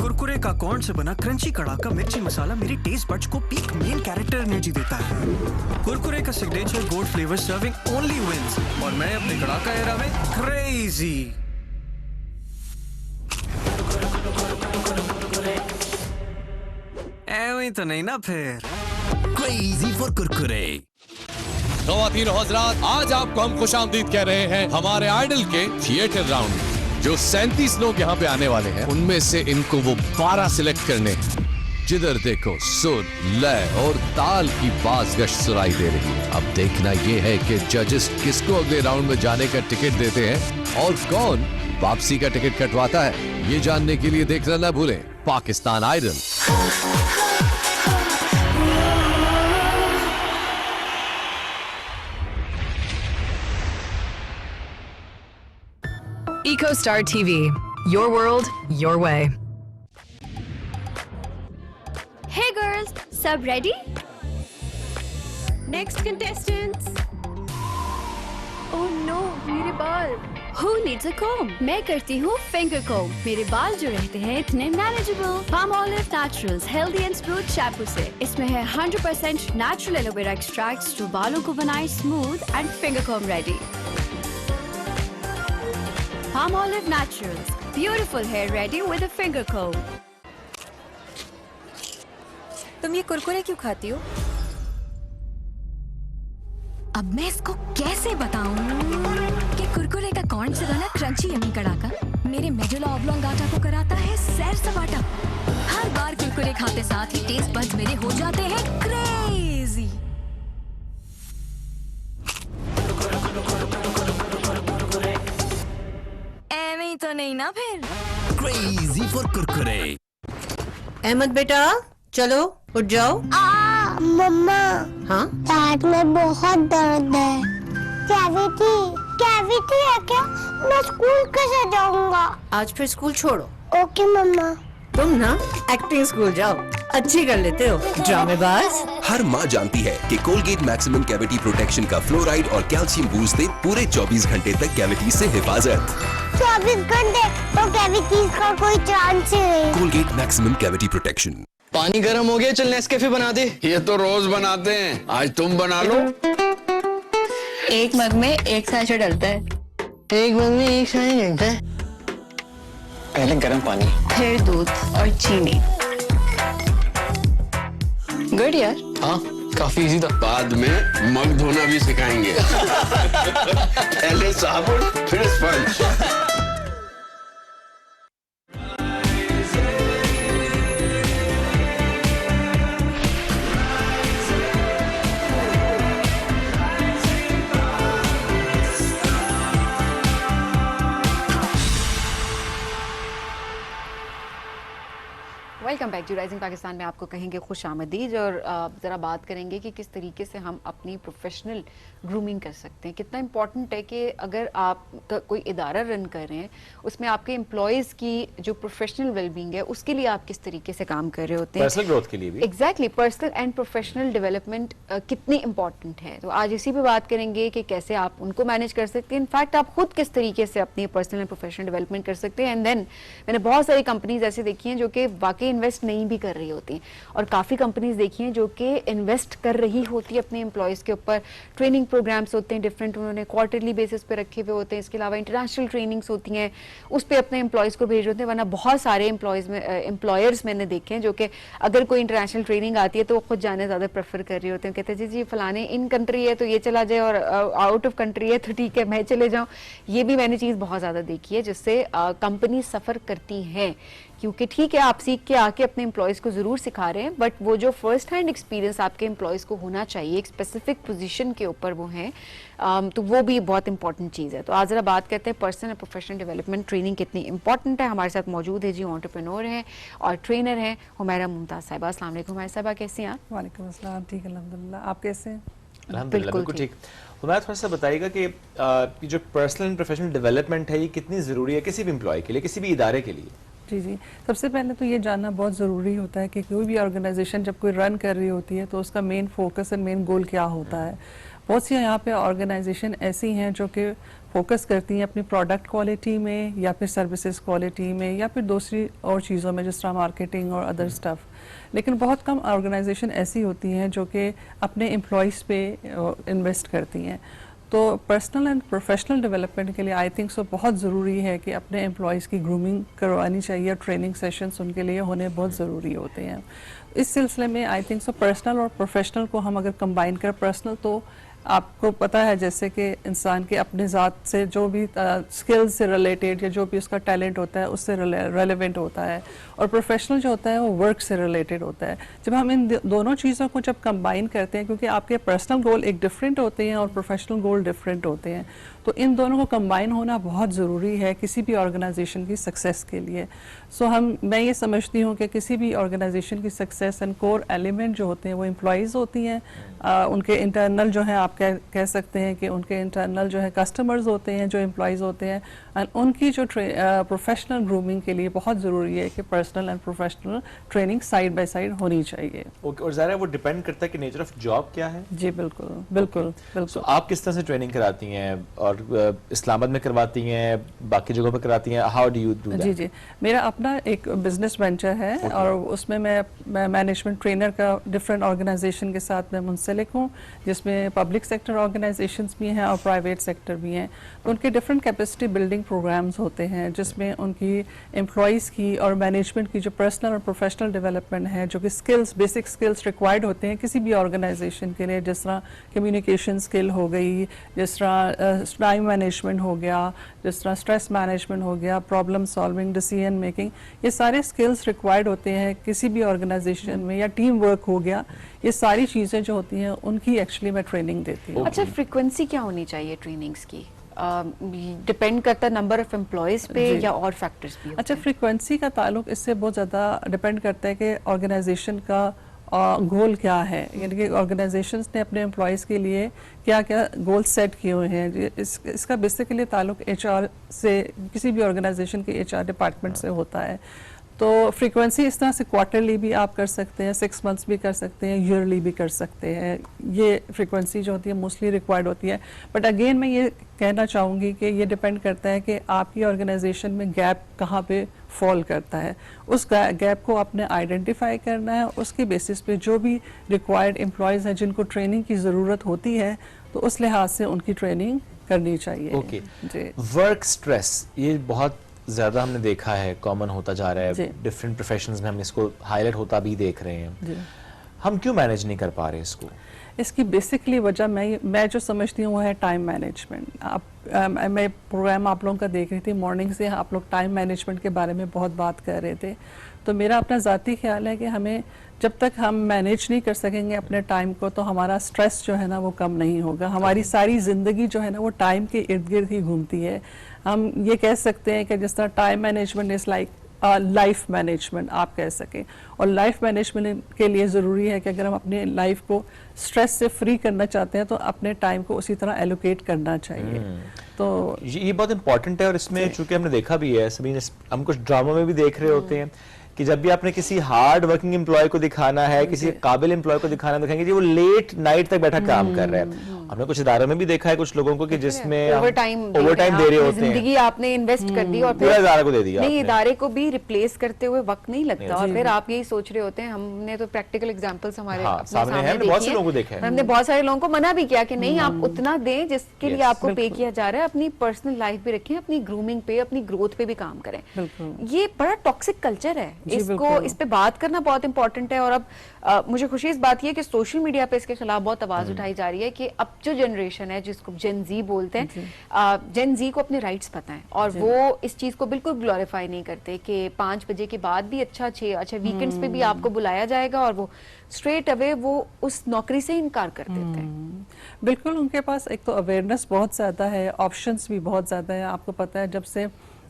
कुरकुरे का कॉर्न से बना क्रंची कड़ाका मिर्ची मसाला मेरी टेस्ट बड्स को पीक मेन कैरेक्टर एनर्जी देता है। कुरकुरे का signature gold flavour serving only wins और मैं अपने कड़ाका एरा में क्रेजी। ऐਵੇਂ तो नहीं ना फिर। Crazy for Kurkure. ख़वातीन और हज़रात, आज आपको हम खुशामदीद कह रहे हैं हमारे आइडल के थिएटर राउंड में। जो 37 लोग यहाँ पे आने वाले हैं, उनमें से इनको वो 12 सिलेक्ट करने हैं। जिधर देखो सुर, लय और ताल की बाज़गश सुनाई दे रही है। अब देखना ये है कि जजेस किसको अगले राउंड में जाने का टिकट देते हैं और कौन वापसी का टिकट कटवाता है। ये जानने के लिए देखना ना भूलें Pakistan Idol. EcoStar TV, your world, your way. Hey girls, सब ready? Next contestants. Oh no, मेरे बाल। Who needs a comb? मैं करती हूँ finger comb। मेरे बाल जो रहते हैं इतने manageable। Palmolive Naturals Healthy and Smooth shampoo से। इसमें है 100% natural aloe vera extracts जो बालों को बनाए smooth and finger comb ready। Palmolive Naturals, beautiful hair ready with a finger comb। तुम ये कुरकुरे क्यों खाती हो? अब मैं इसको कैसे बताऊं कि कुरकुरे का कॉर्न से बना क्रंची यम्मी कड़ाका मेरे मेडुला ऑब्लोंगाटा को कराता है सैर सपाटा। हर बार कुरकुरे खाते साथ ही टेस्ट बड्स मेरे हो जाते हैं क्रेजी। ऐਵੇਂ तो नहीं ना फिर। Crazy for Kurkure. अहमद बेटा चलो उठ जाओ। मम्मा। हाँ पेट में बहुत दर्द है। कैविटी कैविटी है क्या? मैं स्कूल कैसे जाऊंगा? आज फिर स्कूल छोड़ो। ओके मम्मा। तुम ना एक्टिंग स्कूल जाओ, अच्छी कर लेते हो ड्रामेबाज। हर माँ जानती है कि कोलगेट मैक्सिमम कैविटी प्रोटेक्शन का फ्लोराइड और कैल्शियम बूस्ट दे पूरे 24 घंटे तक कैविटी से हिफाजत। 24 घंटे तो कैविटीज का कोई चांस ही नहीं। Colgate maximum cavity protection. पानी गर्म हो गया, चल नेस्कैफे बना दे। ये तो रोज बनाते हैं, आज तुम बना लो। एक मग में एक सैशे डलता है। एक मग में एक शाही घंटा है। पहले गर्म पानी, फिर दूध और चीनी। गुड यार। हाँ काफी इजी था। बाद में मग धोना भी सिखाएंगे। पहले साबुन फिर sponge. Welcome back to rising Pakistan में आपको कहेंगे खुश आमदीद और ज़रा बात करेंगे कि किस तरीके से हम अपनी प्रोफेशनल ग्रूमिंग कर सकते हैं। कितना इम्पॉर्टेंट है कि अगर आप कोई इदारा रन कर रहे हैं उसमें आपके एम्प्लॉयज़ की जो प्रोफेशनल वेलबींग है उसके लिए आप किस तरीके से काम कर रहे होते हैं, पर्सनल ग्रोथ के लिए भी। Exactly, personal and professional development कितनी इंपॉर्टेंट है। तो आज इसी पे बात करेंगे कि कैसे आप उनको मैनेज कर सकते हैं, इनफैक्ट आप खुद किस तरीके से अपनी पर्सनल एंड प्रोफेशनल डेवलपमेंट कर सकते हैं। एंड देन मैंने बहुत सारी कंपनीज ऐसी देखी हैं जो कि वाकई इन्वेस्ट नहीं भी कर रही होती और काफ़ी कंपनीज देखी हैं जो कि इन्वेस्ट कर रही होती है अपने एम्प्लॉयज़ के ऊपर। ट्रेनिंग प्रोग्राम्स होते हैं डिफरेंट, उन्होंने क्वार्टरली बेसिस पे रखे हुए होते हैं। इसके अलावा इंटरनेशनल ट्रेनिंग्स होती हैं, उस पर अपने एम्प्लॉयज़ को भेज होते हैं। वरना बहुत सारे एम्प्लॉयर्स मैंने देखे हैं जो कि अगर कोई इंटरनेशनल ट्रेनिंग आती है तो वो खुद जाने ज़्यादा प्रेफर कर रहे होते हैं। कहते हैं जी फलाने इन कंट्री है तो ये चला जाए और आउट ऑफ कंट्री है तो ठीक है मैं चले जाऊँ। ये भी मैंने चीज़ बहुत ज़्यादा देखी है जिससे कंपनी सफ़र करती हैं, क्योंकि ठीक है आप सीख के आके अपने एम्प्लॉयज़ को ज़रूर सिखा रहे हैं बट वो जो फर्स्ट हैंड एक्सपीरियंस आपके एम्प्लॉयज़ को होना चाहिए एक स्पेसिफिक पोजीशन के ऊपर वो है, तो वो भी बहुत इंपॉर्टेंट चीज़ है। तो आज ज़रा बात करते हैं पर्सनल और प्रोफेशनल डेवलपमेंट ट्रेनिंग कितनी इंपॉर्टेंट है। हमारे साथ मौजूद है जी एंटरप्रेन्योर हैं और ट्रेनर हैं हुमैरा मुमताज़ साहिबा। अस्सलाम वालेकुम हुमैरा साहिबा, कैसी हैं आप? वालेकुम अस्सलाम, ठीक अल्हम्दुलिल्लाह, आप कैसे हैं? अल्हम्दुलिल्लाह बिल्कुल ठीक। हुमैरा थोड़ा सा बताइएगा कि जो पर्सनल एंड प्रोफेशनल डेवलपमेंट है ये कितनी ज़रूरी है किसी भी एम्प्लॉय के लिए, किसी भी इदारे के लिए? जी, सबसे पहले तो ये जानना बहुत ज़रूरी होता है कि कोई भी ऑर्गेनाइजेशन जब कोई रन कर रही होती है तो उसका main focus and main goal क्या होता है। बहुत सी यहाँ पे ऑर्गेनाइजेशन ऐसी हैं जो कि फोकस करती हैं अपनी प्रोडक्ट क्वालिटी में या फिर सर्विसेज क्वालिटी में या फिर दूसरी और चीज़ों में जिस तरह मार्केटिंग और अदर स्टफ, लेकिन बहुत कम ऑर्गेनाइजेशन ऐसी होती हैं जो कि अपने एम्प्लॉयज़ पे इन्वेस्ट करती हैं। तो पर्सनल एंड प्रोफेशनल डेवलपमेंट के लिए आई थिंक सो बहुत ज़रूरी है कि अपने एम्प्लॉयज़ की ग्रूमिंग करवानी चाहिए, ट्रेनिंग सेशंस उनके लिए होने बहुत ज़रूरी होते हैं। इस सिलसिले में आई थिंक सो पर्सनल और प्रोफेशनल को हम अगर कंबाइन करें, पर्सनल तो आपको पता है जैसे कि इंसान के अपने ज़ात से जो भी स्किल्स से रिलेटेड या जो भी उसका टैलेंट होता है उससे रेलेवेंट होता है, और प्रोफेशनल जो होता है वो वर्क से रिलेटेड होता है। जब हम इन दोनों चीज़ों को जब कंबाइन करते हैं, क्योंकि आपके पर्सनल गोल एक डिफरेंट होते हैं और प्रोफेशनल गोल डिफरेंट होते हैं, तो इन दोनों को कंबाइन होना बहुत ज़रूरी है किसी भी ऑर्गेनाइजेशन की सक्सेस के लिए। मैं ये समझती हूँ कि किसी भी ऑर्गेनाइजेशन की सक्सेस एंड कोर एलिमेंट जो होते हैं वो एम्प्लॉयज़ होती हैं, उनके इंटरनल जो है आप कह सकते हैं कि उनके इंटरनल जो है कस्टमर्स होते हैं जो एम्प्लॉयज़ होते हैं, एंड उनकी जो प्रोफेशनल ग्रूमिंग के लिए बहुत ज़रूरी है कि personal and professional training side by side होनी चाहिए। ओके, और ज़ाहिर है वो डिपेंड करता है कि नेचर ऑफ जॉब क्या है। जी बिल्कुल बिल्कुल बिल्कुल। So, आप किस तरह से ट्रेनिंग कराती हैं, और इस्लामाबाद में करवाती हैं, बाकी जगहों पर कराती हैं, how do you do that? जी जी, मेरा अपना एक बिजनेस वेंचर है और उसमें मैं मैनेजमेंट ट्रेनर का डिफरेंट ऑर्गेनाइजेशन के साथ मैं मुंसलिक हूँ, जिसमें पब्लिक सेक्टर ऑर्गेनाइजेशंस भी हैं और प्राइवेट सेक्टर भी हैं। तो उनके डिफरेंट कैपेसिटी बिल्डिंग प्रोग्राम्स होते हैं जिसमें उनकी एम्प्लॉयज़ की और मैनेजमेंट की जो पर्सनल और प्रोफेशनल डेवलपमेंट है, जो कि स्किल्स, बेसिक स्किल्स रिक्वायर्ड होते हैं किसी भी ऑर्गेनाइजेशन के लिए, जिस तरह कम्युनिकेशन स्किल हो गई, जिस तरह टाइम मैनेजमेंट हो गया, जिस तरह स्ट्रेस मैनेजमेंट हो गया, प्रॉब्लम सॉल्विंग, डिसीजन मेकिंग, ये सारे स्किल्स रिक्वायर्ड होते हैं किसी भी ऑर्गेनाइजेशन में, या टीम वर्क हो गया, ये सारी चीज़ें जो होती हैं उनकी एक्चुअली मैं ट्रेनिंग देती हूँ। अच्छा, फ्रीक्वेंसी क्या होनी चाहिए ट्रेनिंग्स की? डिपेंड करता है नंबर ऑफ एम्प्लॉयज पे या और फैक्टर्स भी? अच्छा, फ्रीक्वेंसी का ताल्लुक इससे बहुत ज़्यादा डिपेंड करता है कि ऑर्गेनाइजेशन का गोल क्या है, यानी कि ऑर्गेनाइजेशंस ने अपने एम्प्लॉयज़ के लिए क्या क्या गोल सेट किए हुए हैं। इसका बेसिकली ताल्लुक एचआर से, किसी भी ऑर्गेनाइजेशन के एचआर डिपार्टमेंट से होता है। तो फ्रीक्वेंसी इस तरह से क्वार्टरली भी आप कर सकते हैं, 6 मंथ्स भी कर सकते हैं, ईयरली भी कर सकते हैं। ये फ्रीक्वेंसी जो होती है मोस्टली रिक्वायर्ड होती है। बट अगेन मैं ये कहना चाहूँगी कि ये डिपेंड करता है कि आपकी ऑर्गेनाइजेशन में गैप कहाँ पे फॉल करता है। उस गैप को आपने आइडेंटिफाई करना है, उसके बेसिस पे जो भी रिक्वायर्ड एम्प्लॉयज़ हैं जिनको ट्रेनिंग की ज़रूरत होती है, तो उस लिहाज से उनकी ट्रेनिंग करनी चाहिए। ओके, वर्क स्ट्रेस ये बहुत ज़्यादा हमने देखा है, कॉमन होता जा रहा है, डिफरेंट प्रोफेशंस में हम इसको हाईलाइट होता भी देख रहे हैं। हम क्यों मैनेज नहीं कर पा रहे इसको? इसकी बेसिकली वजह मैं जो समझती हूँ वो है टाइम मैनेजमेंट। मैं प्रोग्राम आप लोगों का देख रही थी, मॉर्निंग से आप लोग टाइम मैनेजमेंट के बारे में बहुत बात कर रहे थे। तो मेरा अपना ज़ाती ख्याल है कि हमें जब तक हम मैनेज नहीं कर सकेंगे अपने टाइम को, तो हमारा स्ट्रेस जो है ना वो कम नहीं होगा। हमारी सारी ज़िंदगी जो है ना वो टाइम के इर्द गिर्द ही घूमती है। हम ये कह सकते हैं कि जिस तरह time management is like life management आप कह सकें, और लाइफ मैनेजमेंट के लिए ज़रूरी है कि अगर हम अपने लाइफ को स्ट्रेस से फ्री करना चाहते हैं तो अपने टाइम को उसी तरह एलोकेट करना चाहिए। तो ये बहुत इंपॉर्टेंट है, और इसमें चूंकि हमने देखा भी है, सभी हम कुछ ड्रामा में भी देख रहे होते हैं कि जब भी आपने किसी हार्ड वर्किंग एम्प्लॉय को दिखाना है, किसी काबिल एम्प्लॉय को दिखाना है, दिखाएंगे जी वो लेट नाइट तक बैठा काम कर रहा है। हमने कुछ इदारों में भी देखा है कुछ लोगों को कि जिसमें ओवर टाइम दे रहे होते हैं, जिंदगी आपने इन्वेस्ट कर दी और पूरा इदारे को दे दिया। नहीं, इदारे को भी रिप्लेस करते हुए वक्त नहीं लगता, और फिर आप यही सोच रहे होते हैं। हमने तो प्रैक्टिकल एग्जांपल्स हमारे सामने है, बहुत से लोगों को देखा है। हमने बहुत सारे लोगों को मना भी किया कि नहीं, आप उतना दें जिसके लिए आपको पे किया जा रहा है, अपनी पर्सनल लाइफ भी रखें, अपनी ग्रूमिंग पे, अपनी ग्रोथ पे भी काम करें। ये बड़ा टॉक्सिक कल्चर है, इसको इस पे बात करना बहुत इंपॉर्टेंट है। और अब मुझे खुशी इस बात की है कि सोशल मीडिया पे इसके खिलाफ बहुत आवाज उठाई जा रही है कि अब जो जनरेशन है जिसको जेन जी बोलते हैं, जेन जी को अपने राइट्स पता है, और वो इस चीज को बिल्कुल ग्लोरीफाई नहीं करते कि 5 बजे के बाद भी अच्छा वीकेंड्स पे भी आपको बुलाया जाएगा, और वो स्ट्रेट अवे वो उस नौकरी से इनकार कर देते हैं। बिल्कुल, उनके पास एक तो अवेयरनेस बहुत ज्यादा है, ऑप्शंस भी बहुत ज्यादा है। आपको पता है जब से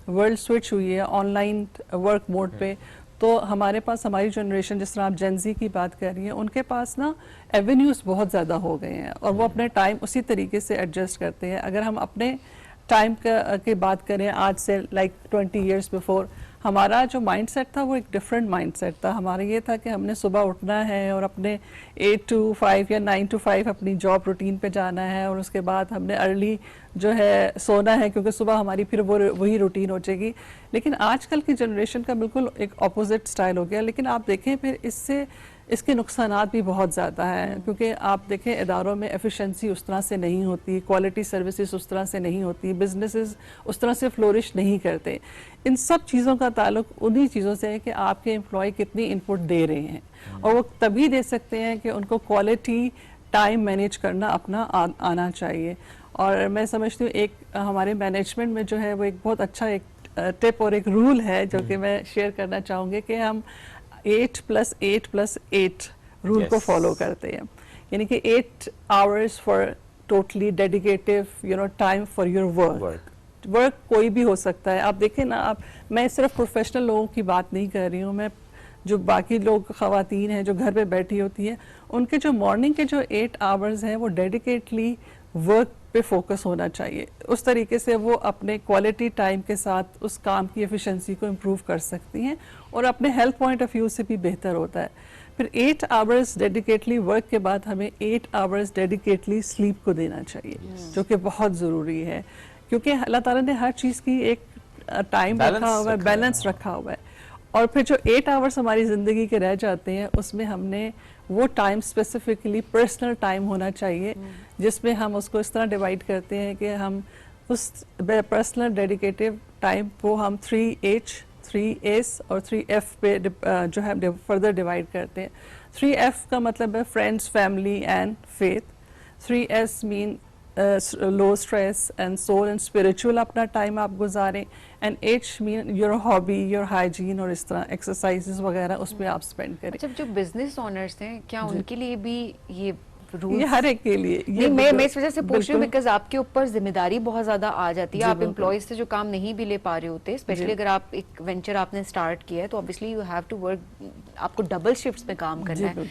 वर्ल्ड स्विच हुई है ऑनलाइन वर्क मोड पे, तो हमारे पास, हमारी जनरेशन, जिस तरह आप जेन ज़ी की बात कर रही हैं, उनके पास ना एवेन्यूज़ बहुत ज़्यादा हो गए हैं, और वो अपने टाइम उसी तरीके से एडजस्ट करते हैं। अगर हम अपने टाइम की बात करें आज से लाइक 20 ईयर्स बिफोर, हमारा जो माइंडसेट था वो एक डिफरेंट माइंडसेट था। हमारा ये था कि हमने सुबह उठना है और अपने 8 to 5 या 9 to 5 अपनी जॉब रूटीन पे जाना है, और उसके बाद हमने अर्ली जो है सोना है, क्योंकि सुबह हमारी फिर वही रूटीन हो जाएगी। लेकिन आजकल की जनरेशन का बिल्कुल एक ऑपोजिट स्टाइल हो गया। लेकिन आप देखें फिर इसके नुकसानात भी बहुत ज़्यादा हैं, क्योंकि आप देखें इदारों में एफिशिएंसी उस तरह से नहीं होती, क्वालिटी सर्विसेज उस तरह से नहीं होती, बिजनेसेस उस तरह से फ्लोरिश नहीं करते। इन सब चीज़ों का ताल्लुक उन्हीं चीज़ों से है कि आपके एम्प्लॉय कितनी इनपुट दे रहे हैं, और वो तभी दे सकते हैं कि उनको क्वालिटी टाइम मैनेज करना अपना आना चाहिए। और मैं समझती हूँ एक हमारे मैनेजमेंट में जो है वो एक बहुत अच्छा एक टिप और एक रूल है जो कि मैं शेयर करना चाहूँगी कि हम 8+8+8 रूल को फॉलो करते हैं, यानी कि 8 hours for totally dedicated time for your work कोई भी हो सकता है। आप देखें ना, मैं सिर्फ प्रोफेशनल लोगों की बात नहीं कर रही हूँ, मैं जो बाकी लोग ख़वातीन हैं जो घर पे बैठी होती हैं, उनके जो मॉर्निंग के जो 8 hours हैं वो डेडिकेटली वर्क पे फोकस होना चाहिए। उस तरीके से वो अपने क्वालिटी टाइम के साथ उस काम की एफिशिएंसी को इम्प्रूव कर सकती हैं, और अपने हेल्थ पॉइंट ऑफ व्यू से भी बेहतर होता है। फिर 8 hours डेडिकेटली वर्क के बाद हमें 8 hours डेडिकेटली स्लीप को देना चाहिए, जो कि बहुत ज़रूरी है, क्योंकि अल्लाह ताला ने हर चीज़ की एक टाइम रखा हुआ है, बैलेंस रखा हुआ है। और फिर जो 8 hours हमारी ज़िंदगी के रह जाते हैं उसमें हमने वो टाइम स्पेसिफिकली पर्सनल टाइम होना चाहिए, जिसमें हम उसको इस तरह डिवाइड करते हैं कि हम उस पर्सनल डेडिकेटिव टाइम को हम 3H 3S और 3F पे जो है फर्दर डिवाइड करते हैं। 3F का मतलब है friends, family and faith. 3S mean low stress and soul and spiritual अपना टाइम आप गुजारें, and H mean your hobby, your hygiene और इस तरह एक्सरसाइजेस वगैरह उस पर आप स्पेंड करें। अच्छा, जो बिजनेस ओनर्स हैं क्या उनके लिए भी ये ये हर एक के लिए नहीं, मैं इस वजह से पूछ रही हूँ बिकॉज आपके ऊपर जिम्मेदारी बहुत ज्यादा आ जाती है, आप एम्प्लॉयज से जो काम नहीं भी ले पा रहे होते, स्पेशली अगर आप एक वेंचर आपने स्टार्ट किया है तो obviously you have to work, आपको डबल शिफ्ट्स में काम करना है,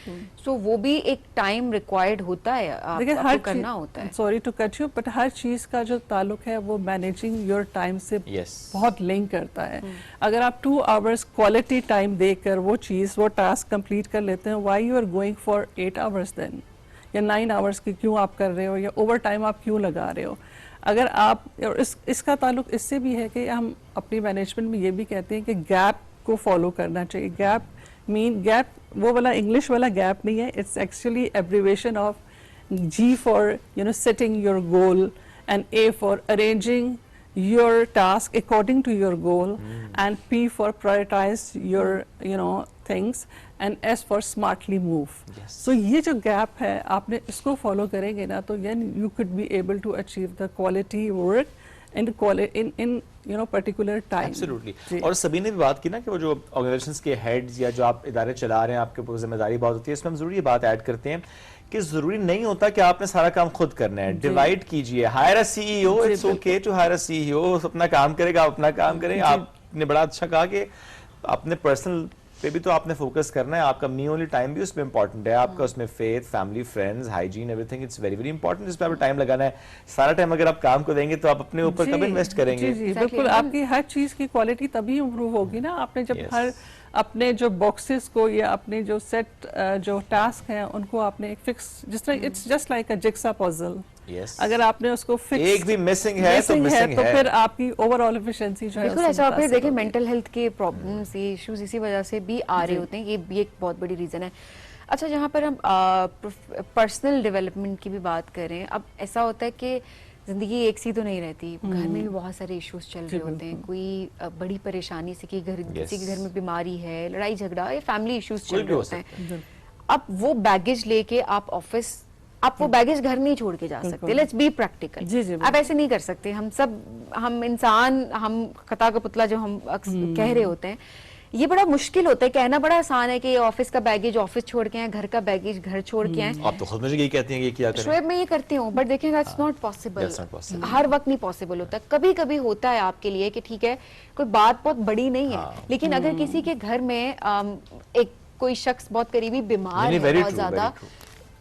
सो वो भी एक टाइम रिक्वायर्ड होता है, आपको करना होता है। Sorry to cut you, but हर चीज का जो ताल्लुक है वो मैनेजिंग योर टाइम से बहुत लिंक करता है। अगर आप 2 hours क्वालिटी टाइम देकर वो चीज वो टास्क कंप्लीट कर लेते हैं, why you are going for 8 hours then, या 9 hours की क्यों आप कर रहे हो, या ओवर टाइम आप क्यों लगा रहे हो। अगर आप, और इसका ताल्लुक इससे भी है कि हम अपनी मैनेजमेंट में ये भी कहते हैं कि गैप को फॉलो करना चाहिए। गैप वो वाला इंग्लिश वाला गैप नहीं है, it's actually abbreviation of G for setting your goal, and A for arranging your task according to your goal, and P for prioritize your things, and S for smartly move. So ये जो gap है आपने इसको follow करेंगे ना, तो then you could be able to achieve the quality work in particular time. Absolutely. और सभी ने भी बात की ना कि वो जो ऑर्गेनाइजेशंस के हेड्स या जो आप इदारे चला रहे हैं, आपके ऊपर जिम्मेदारी बहुत होती है, इसमें हम जरूरी ये बात ऐड करते हैं कि जरूरी नहीं होता कि आपने सारा काम खुद करना है, डिवाइड कीजिए, hire a CEO, it's okay to hire a CEO, अपना काम करेगा, आप अपना काम करें। आपने बड़ा अच्छा कहा कि अपने पर्सनल पे भी तो आपने फोकस करना है, आपका मी ओनली टाइम भी उसमें इंपॉर्टेंट है, आपका उसमें faith, family, friends, hygiene, everything, it's very very important, जिस पे आपको टाइम लगाना है। सारा टाइम अगर आप काम को देंगे तो आप अपने ऊपर कब इन्वेस्ट करेंगे? जी, बिल्कुल, आपकी हर चीज की क्वालिटी तभी इम्प्रूव होगी ना, आपने जब हर अपने जो बॉक्सेस को या अपने जो सेट जो टास्क हैं उनको आपने एक फिक्स, जिस तरह it's just like a jigsaw puzzle, अगर आपने उसको फिक्स, एक भी मिसिंग है तो फिर आपकी ओवरऑल एफिशिएंसी जो है बिल्कुल ऐसा। फिर देखिए मेंटल हेल्थ के प्रॉब्लम्स, ये इश्यूज इसी वजह से भी आ रहे होते हैं, ये भी एक बहुत बड़ी रीजन है। अच्छा, जहाँ पर हम पर्सनल डेवलपमेंट की भी बात करें, अब ऐसा होता है कि जिंदगी एक सी तो नहीं रहती, घर में भी बहुत सारे इश्यूज चल रहे होते हैं, कोई बड़ी परेशानी से कि किसी के घर में बीमारी है, लड़ाई झगड़ा या फैमिली इश्यूज चल रहे होते हैं। अब वो बैगेज लेके आप ऑफिस, आप वो बैगेज घर नहीं छोड़ के जा सकते, लेट्स बी प्रैक्टिकल। आप ऐसे नहीं कर सकते, हम इंसान, हम खता का पुतला जो हम कह रहे होते हैं, ये बड़ा मुश्किल होता है। कहना बड़ा आसान है कि ऑफिस का बैगेज ऑफिस छोड़ के आए, घर का बैगेज घर छोड़ के आए। आप तो खुद मुझे यही कहती हैं कि क्या करें? शोएब, मैं ये करती हूँ, बट देखिए दैट्स नॉट पॉसिबल, हर वक्त नहीं पॉसिबल होता। कभी कभी होता है आपके लिए कि ठीक है कोई बात बहुत बड़ी नहीं है, लेकिन अगर किसी के घर में एक कोई शख्स बहुत करीबी बीमार है बहुत ज्यादा,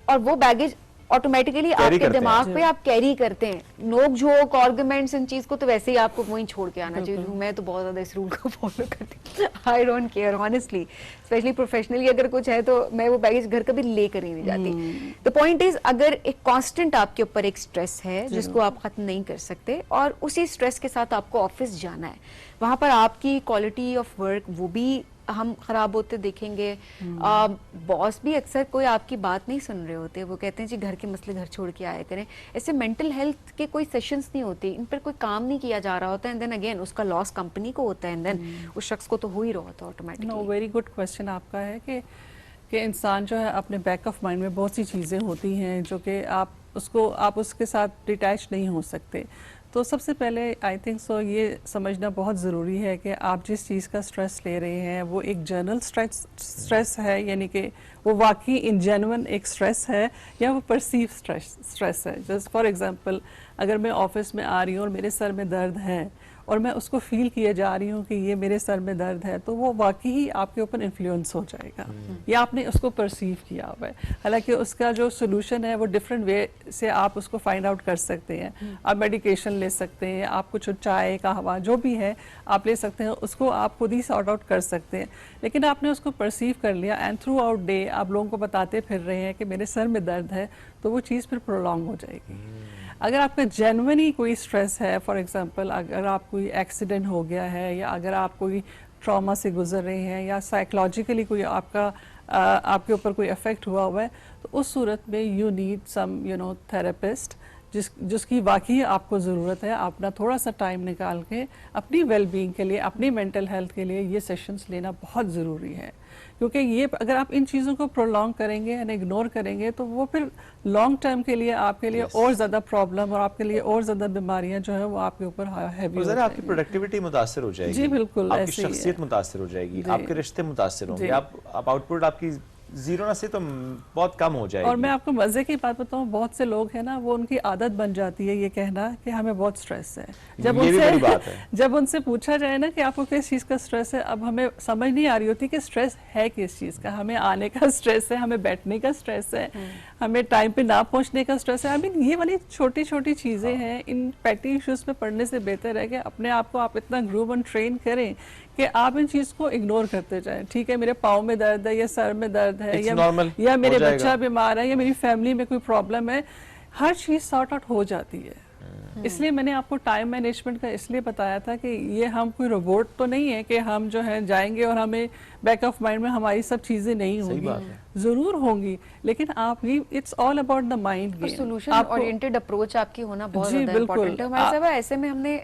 और वो बैगेज ऑटोमेटिकली आपके दिमाग पे आप कैरी करते हैं। नोक झोंक आर्गुमेंट्स इन चीज को तो वैसे ही आपको वहीं छोड़ के आना चाहिए। मैं तो बहुत ज्यादा इस रूल को फॉलो करती हूँ, I don't care honestly, specially professionally अगर कुछ है तो मैं वो बैगेज घर कभी लेकर ही नहीं जाती। द पॉइंट इज, अगर एक कांस्टेंट आपके ऊपर एक स्ट्रेस है जिसको आप खत्म नहीं कर सकते और उसी स्ट्रेस के साथ आपको ऑफिस जाना है, वहां पर आपकी क्वालिटी ऑफ वर्क वो भी हम खराब होते देखेंगे। बॉस भी अक्सर कोई आपकी बात नहीं सुन रहे होते, वो कहते हैं जी घर के मसले घर छोड़ के आया करें। ऐसे मेंटल हेल्थ के कोई सेशंस नहीं होते, इन पर कोई काम नहीं किया जा रहा होता है, एंड देन अगेन उसका लॉस कंपनी को होता है, एंड देन उस शख्स को तो हो ही रहा होता है automatically. No, very good question आपका है कि इंसान जो है अपने बैक ऑफ माइंड में बहुत सी चीज़ें होती हैं जो कि आप उसके साथ डिटैच नहीं हो सकते। तो सबसे पहले आई थिंक सो ये समझना बहुत ज़रूरी है कि आप जिस चीज़ का स्ट्रेस ले रहे हैं वो एक जनरल स्ट्रेस है, यानी कि वो वाकई इन जेन्युइन एक स्ट्रेस है, या वो परसीव स्ट्रेस है। जस्ट फॉर एग्जांपल, अगर मैं ऑफिस में आ रही हूँ और मेरे सर में दर्द है और मैं उसको फील किए जा रही हूँ कि ये मेरे सर में दर्द है, तो वो वाकई ही आपके ऊपर इन्फ्लुएंस हो जाएगा, या आपने उसको परसीव किया हुआ है। हालांकि उसका जो सोल्यूशन है वो डिफरेंट वे से आप उसको फाइंड आउट कर सकते हैं। आप मेडिकेशन ले सकते हैं, आप कुछ चाय का हवा जो भी है आप ले सकते हैं, उसको आप खुद ही सॉर्ट आउट कर सकते हैं। लेकिन आपने उसको परसीव कर लिया एंड थ्रू आउट डे आप लोगों को बताते फिर रहे हैं कि मेरे सर में दर्द है, तो वो चीज़ फिर प्रोलॉन्ग हो जाएगी। अगर आपका जेन्युइनली कोई स्ट्रेस है, फॉर एग्जांपल अगर आप कोई एक्सीडेंट हो गया है, या अगर आप कोई ट्रॉमा से गुजर रहे हैं, या साइकोलॉजिकली कोई आपके ऊपर कोई इफेक्ट हुआ है, तो उस सूरत में यू नीड सम थेरेपिस्ट जिसकी वाकई आपको ज़रूरत है। अपना थोड़ा सा टाइम निकाल के अपनी वेलबींग के लिए, अपनी मेंटल हेल्थ के लिए ये सेशंस लेना बहुत ज़रूरी है, क्योंकि ये अगर आप इन चीज़ों को प्रोलॉन्ग करेंगे एंड इग्नोर करेंगे तो वो फिर लॉन्ग टर्म के लिए आपके लिए और ज़्यादा प्रॉब्लम और आपके लिए और ज़्यादा बीमारियां जो है वो आपके ऊपर हैवी हो जाएंगी। आपकी प्रोडक्टिविटी मुतासर हो जाएगी। जी बिल्कुल, आपकी शख्सियत मुतासर हो जाएगी, आपके रिश्ते मुतासर होंगे, आप आउटपुट आपकी जीरो ना से तो बहुत कम हो जाएगी। और मैं आपको मजे की बात बताऊं, बहुत से लोग हैं ना, वो उनकी आदत बन जाती है ये कहना कि हमें बहुत स्ट्रेस है। जब उनसे पूछा जाए ना कि आपको किस चीज़ का स्ट्रेस है, अब हमें समझ नहीं आ रही होती कि स्ट्रेस है किस चीज़ का। हमें आने का स्ट्रेस है, हमें बैठने का स्ट्रेस है, हमें टाइम पे ना पहुंचने का स्ट्रेस है। आई मीन ये वाली छोटी छोटी चीज़ें हैं। इन पैटी इश्यूज में पढ़ने से बेहतर है कि अपने आप को आप इतना ग्रूव एंड ट्रेन करें कि आप इन चीज़ को इग्नोर करते जाएं। ठीक है, मेरे पाँव में दर्द है, या सर में दर्द है, या मेरे बच्चा बीमार है, या मेरी फैमिली में कोई प्रॉब्लम है, हर चीज़ सॉर्ट आउट हो जाती है। इसलिए मैंने आपको टाइम मैनेजमेंट का इसलिए बताया था कि ये हम कोई रोबोट तो नहीं है कि हम जो है जाएंगे और हमें बैक ऑफ माइंड में हमारी सब चीजें नहीं होंगी, जरूर होंगी, लेकिन आप ये it's all about the mind game. Solution oriented approach आपकी होना बहुत ज्यादा इंपॉर्टेंट है। हमारे साहब ऐसे में हमने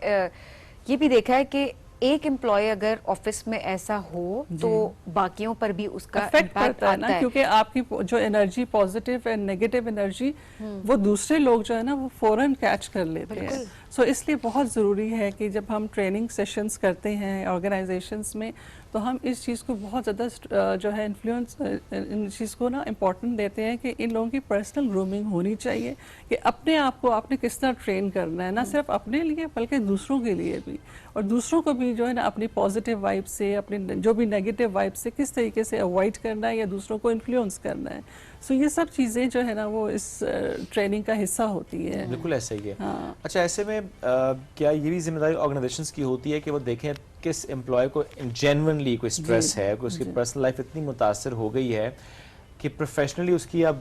ये भी देखा है कि एक एम्प्लॉय अगर ऑफिस में ऐसा हो तो बाकियों पर भी उसका इम्पैक्ट पड़ता है ना, क्योंकि आपकी जो energy positive and negative energy वो दूसरे लोग जो है ना वो फौरन कैच कर लेते हैं। सो इसलिए बहुत ज़रूरी है कि जब हम ट्रेनिंग सेशंस करते हैं ऑर्गेनाइजेशंस में तो हम इस चीज़ को बहुत ज़्यादा जो है इन्फ्लुएंस इन चीज़ को ना इम्पोर्टेंट देते हैं कि इन लोगों की पर्सनल ग्रूमिंग होनी चाहिए कि अपने आप को आपने किस तरह ट्रेन करना है, ना सिर्फ अपने लिए बल्कि दूसरों के लिए भी, और दूसरों को भी जो है ना अपनी पॉजिटिव वाइब से, अपनी जो भी नेगेटिव वाइब से किस तरीके से अवॉइड करना है या दूसरों को इन्फ्लुएंस करना है। सो ये सब चीज़ें जो है ना वो इस ट्रेनिंग का हिस्सा होती है। बिल्कुल ऐसा ही है। हाँ। अच्छा, ऐसे में क्या ये भी जिम्मेदारी ऑर्गेनाइजेशंस की होती है कि वो देखें किस एम्प्लॉय को जेन्युइनली कोई स्ट्रेस है, कोई उसकी पर्सनल लाइफ इतनी मुतासर हो गई है कि प्रोफेशनली उसकी अब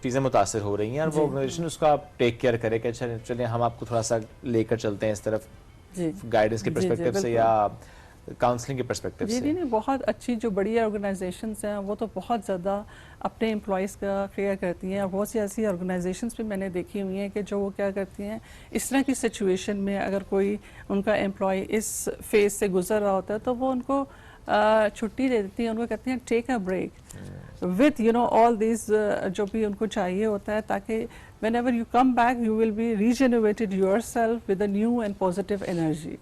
चीज़ें मुतासर हो रही हैं और वो ऑर्गेनाइजेशन उसका आप टेक केयर करे कि अच्छा चलिए हम आपको थोड़ा सा लेकर चलते हैं इस तरफ गाइडेंस के पर्सपेक्टिव से या काउंसलिंग के पर्सपेक्टिव से। नहीं, बहुत अच्छी जो बड़ी ऑर्गेनाइजेशंस हैं वो तो बहुत ज़्यादा अपने एम्प्लॉयज़ का केयर करती हैं, और बहुत सी ऐसी ऑर्गेनाइजेशंस भी मैंने देखी हुई हैं कि जो वो क्या करती हैं इस तरह की सिचुएशन में अगर कोई उनका एम्प्लॉय इस फेज से गुजर रहा होता है तो वो उनको छुट्टी दे देती हैं, उनको कहती हैं take a break with all this जो भी उनको चाहिए होता है, ताकि whenever you come back you will be regenerated yourself with a new and positive energy।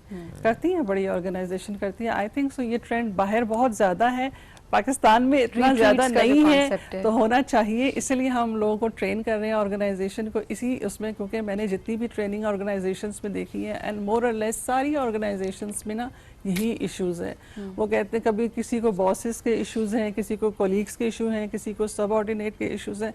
करती हैं बड़ी ऑर्गेनाइजेशन करती हैं। आई थिंक सो ये ट्रेंड बाहर बहुत ज़्यादा है, पाकिस्तान में इतना ज़्यादा नहीं है तो होना चाहिए, इसलिए हम लोगों को ट्रेन कर रहे हैं ऑर्गेनाइजेशन को इसी उसमें, क्योंकि मैंने जितनी भी ट्रेनिंग ऑर्गेनाइजेशंस में देखी है एंड मोर और लेस सारी ऑर्गेनाइजेशंस में ना यही इश्यूज है। वो कहते हैं कभी किसी को बॉसेस के इश्यूज हैं, किसी को कोलीग्स के इशू हैं, किसी को सबऑर्डिनेट के इश्यूज हैं,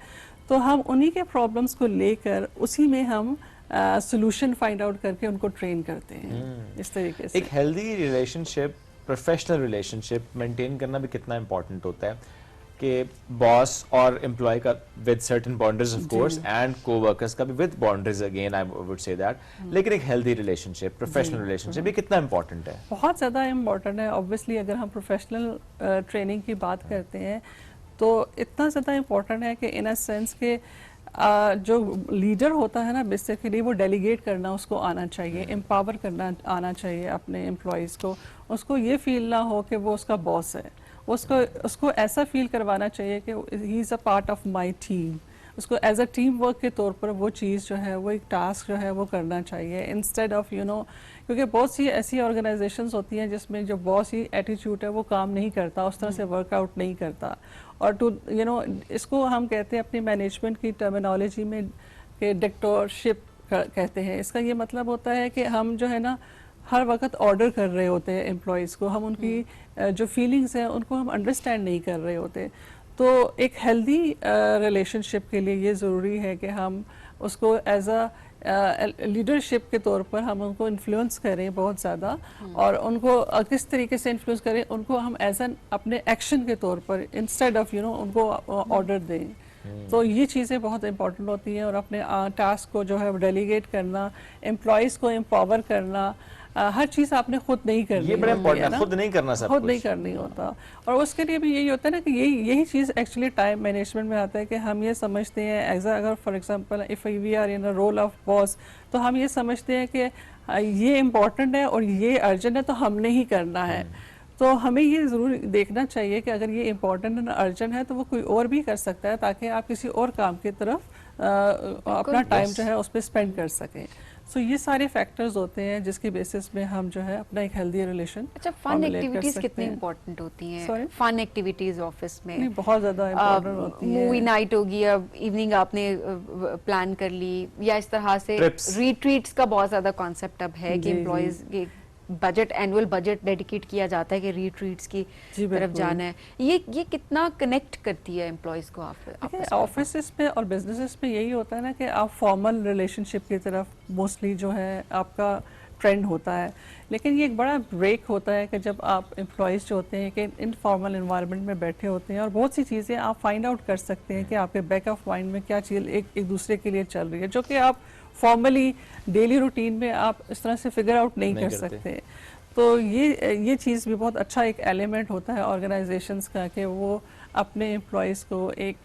तो हम उन्हीं के प्रॉब्लम्स को लेकर उसी में हम सोल्यूशन फाइंड आउट करके उनको ट्रेन करते हैं इस तरीके से। एक healthy relationship, professional relationship maintain करना भी कितना इंपॉर्टेंट होता है कि बॉस और एम्प्लॉय का with certain boundaries of course and coworkers का भी with boundaries, again I would say that, लेकिन एक हेल्दी रिलेशनशिप, प्रोफेशनल रिलेशनशिप ये कितना इंपॉर्टेंट है? बहुत ज़्यादा इम्पॉर्टेंट है। ऑब्वियसली अगर हम प्रोफेशनल ट्रेनिंग की बात करते हैं तो इतना ज़्यादा इम्पॉर्टेंट है कि इन अ सेंस के जो लीडर होता है ना बेसिकली वो डेलीगेट करना उसको आना चाहिए, एम्पावर करना आना चाहिए अपने एम्प्लॉयज़ को। उसको ये फील ना हो कि वो उसका बॉस है, उसको ऐसा फील करवाना चाहिए कि he is a part of my team. उसको एज अ टीम वर्क के तौर पर वो चीज़ जो है, वो एक टास्क जो है वो करना चाहिए इंस्टेड ऑफ क्योंकि बहुत सी ऐसी ऑर्गेनाइजेशंस होती हैं जिसमें जो बॉस ही एटीट्यूड है वो काम नहीं करता, उस तरह से वर्कआउट नहीं करता। और इसको हम कहते हैं अपनी मैनेजमेंट की टर्मिनोलॉजी में कि डिक्टेटरशिप कहते हैं। इसका ये मतलब होता है कि हम जो है ना हर वक्त ऑर्डर कर रहे होते हैं एम्प्लॉयज़ को, हम उनकी जो फीलिंग्स हैं उनको हम अंडरस्टैंड नहीं कर रहे होते। तो एक हेल्दी रिलेशनशिप के लिए ये ज़रूरी है कि हम उसको एज अ लीडरशिप के तौर पर हम उनको इन्फ्लुएंस करें बहुत ज़्यादा, और उनको किस तरीके से इन्फ्लुएंस करें, उनको हम एज एन अपने एक्शन के तौर पर इंस्टेड ऑफ उनको ऑर्डर दें। तो ये चीज़ें बहुत इंपॉर्टेंट होती हैं। और अपने टास्क को जो है डेलीगेट करना, एम्प्लॉयज़ को एम्पावर करना, हर चीज़ आपने खुद नहीं करनी, ये बड़ा इंपॉर्टेंट है, खुद नहीं करना सब खुद कुछ। नहीं करनी होता। और उसके लिए भी यही होता है ना कि यही चीज़ एक्चुअली टाइम मैनेजमेंट में आता है कि हम ये समझते हैं एज अगर for example if we are in a role of boss, तो हम ये समझते हैं कि ये इम्पॉर्टेंट है और ये अर्जेंट है तो हमने ही करना है। तो हमें ये ज़रूर देखना चाहिए कि अगर ये इम्पॉर्टेंट एंड अर्जेंट है तो वो कोई और भी कर सकता है, ताकि आप किसी और काम की तरफ अपना टाइम जो है उस पर स्पेंड कर सकें। सो ये सारे फैक्टर्स होते हैं जिसकी बेसिस में हम जो है अपना एक हेल्दी रिलेशन। अच्छा, फन एक्टिविटीज कितनी इंपॉर्टेंट होती हैं? फन एक्टिविटीज ऑफिस में नहीं, बहुत ज़्यादा इंपॉर्टेंट होती है। मूवी नाइट होगी, अब इवनिंग आपने प्लान कर ली, या इस तरह से रिट्रीट्स का बहुत ज़्यादा कॉन्सेप्ट अब है कि एम्प्लॉयज़ के बजट, एनुअल बजट डेडिकेट किया जाता है कि रिट्रीट्स की तरफ जाना है। ये कितना कनेक्ट करती है एम्प्लॉयज़ को ऑफिस में और बिजनेसेस में? यही होता है ना कि आप फॉर्मल रिलेशनशिप की तरफ मोस्टली जो है आपका ट्रेंड होता है, लेकिन ये एक बड़ा ब्रेक होता है कि जब आप एम्प्लॉयज़ जो होते हैं कि इनफॉर्मल इन्वायरमेंट में बैठे होते हैं और बहुत सी चीज़ें आप फाइंड आउट कर सकते हैं कि आपके बैक ऑफ माइंड में क्या चीज़ एक दूसरे के लिए चल रही है, जो कि आप फॉर्मली डेली रूटीन में आप इस तरह से फिगर आउट नहीं कर सकते। तो ये चीज़ भी बहुत अच्छा एक एलिमेंट होता है ऑर्गेनाइजेशंस का कि वो अपने एम्प्लॉयज़ को एक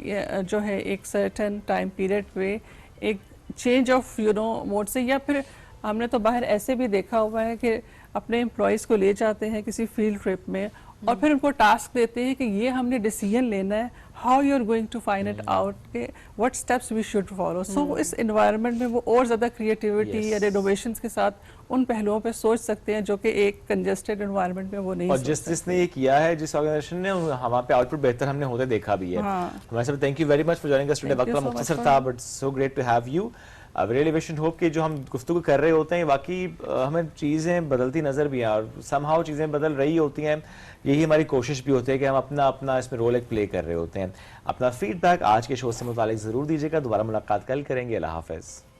जो है एक सर्टेन टाइम पीरियड पे एक चेंज ऑफ मोड से, या फिर हमने तो बाहर ऐसे भी देखा हुआ है कि अपने एम्प्लॉयज़ को ले जाते हैं किसी फील्ड ट्रिप में और फिर उनको टास्क देते हैं कि ये हमने डिसीजन लेना है, how you are going to find it out के what steps we should follow. So इस एनवायरनमेंट में वो और ज़्यादा क्रिएटिविटी या इनोवेशंस के साथ उन पहलुओं पे सोच सकते हैं जो कि एक कंजेस्टेड एनवायरनमेंट में वो नहीं। और जिसने ये किया है, जिस ऑर्गेनाइजेशन ने, वहाँ पे आउटपुट बेहतर हमने होते देखा भी है। हमारे साथ thank you very much for joining us today. वक्त मुख्तसर था but so great to have you. Really wish and hope कि जो हम गुफ्तगू कर रहे होते हैं वाकई हमें चीज़ें बदलती नज़र भी हैं और समहाउ चीज़ें बदल रही होती हैं। यही हमारी कोशिश भी होती है कि हम अपना इसमें रोल एक प्ले कर रहे होते हैं। अपना फीडबैक आज के शो से मुतालिक ज़रूर दीजिएगा। दोबारा मुलाकात कल करेंगे। अल्लाह हाफ़िज़।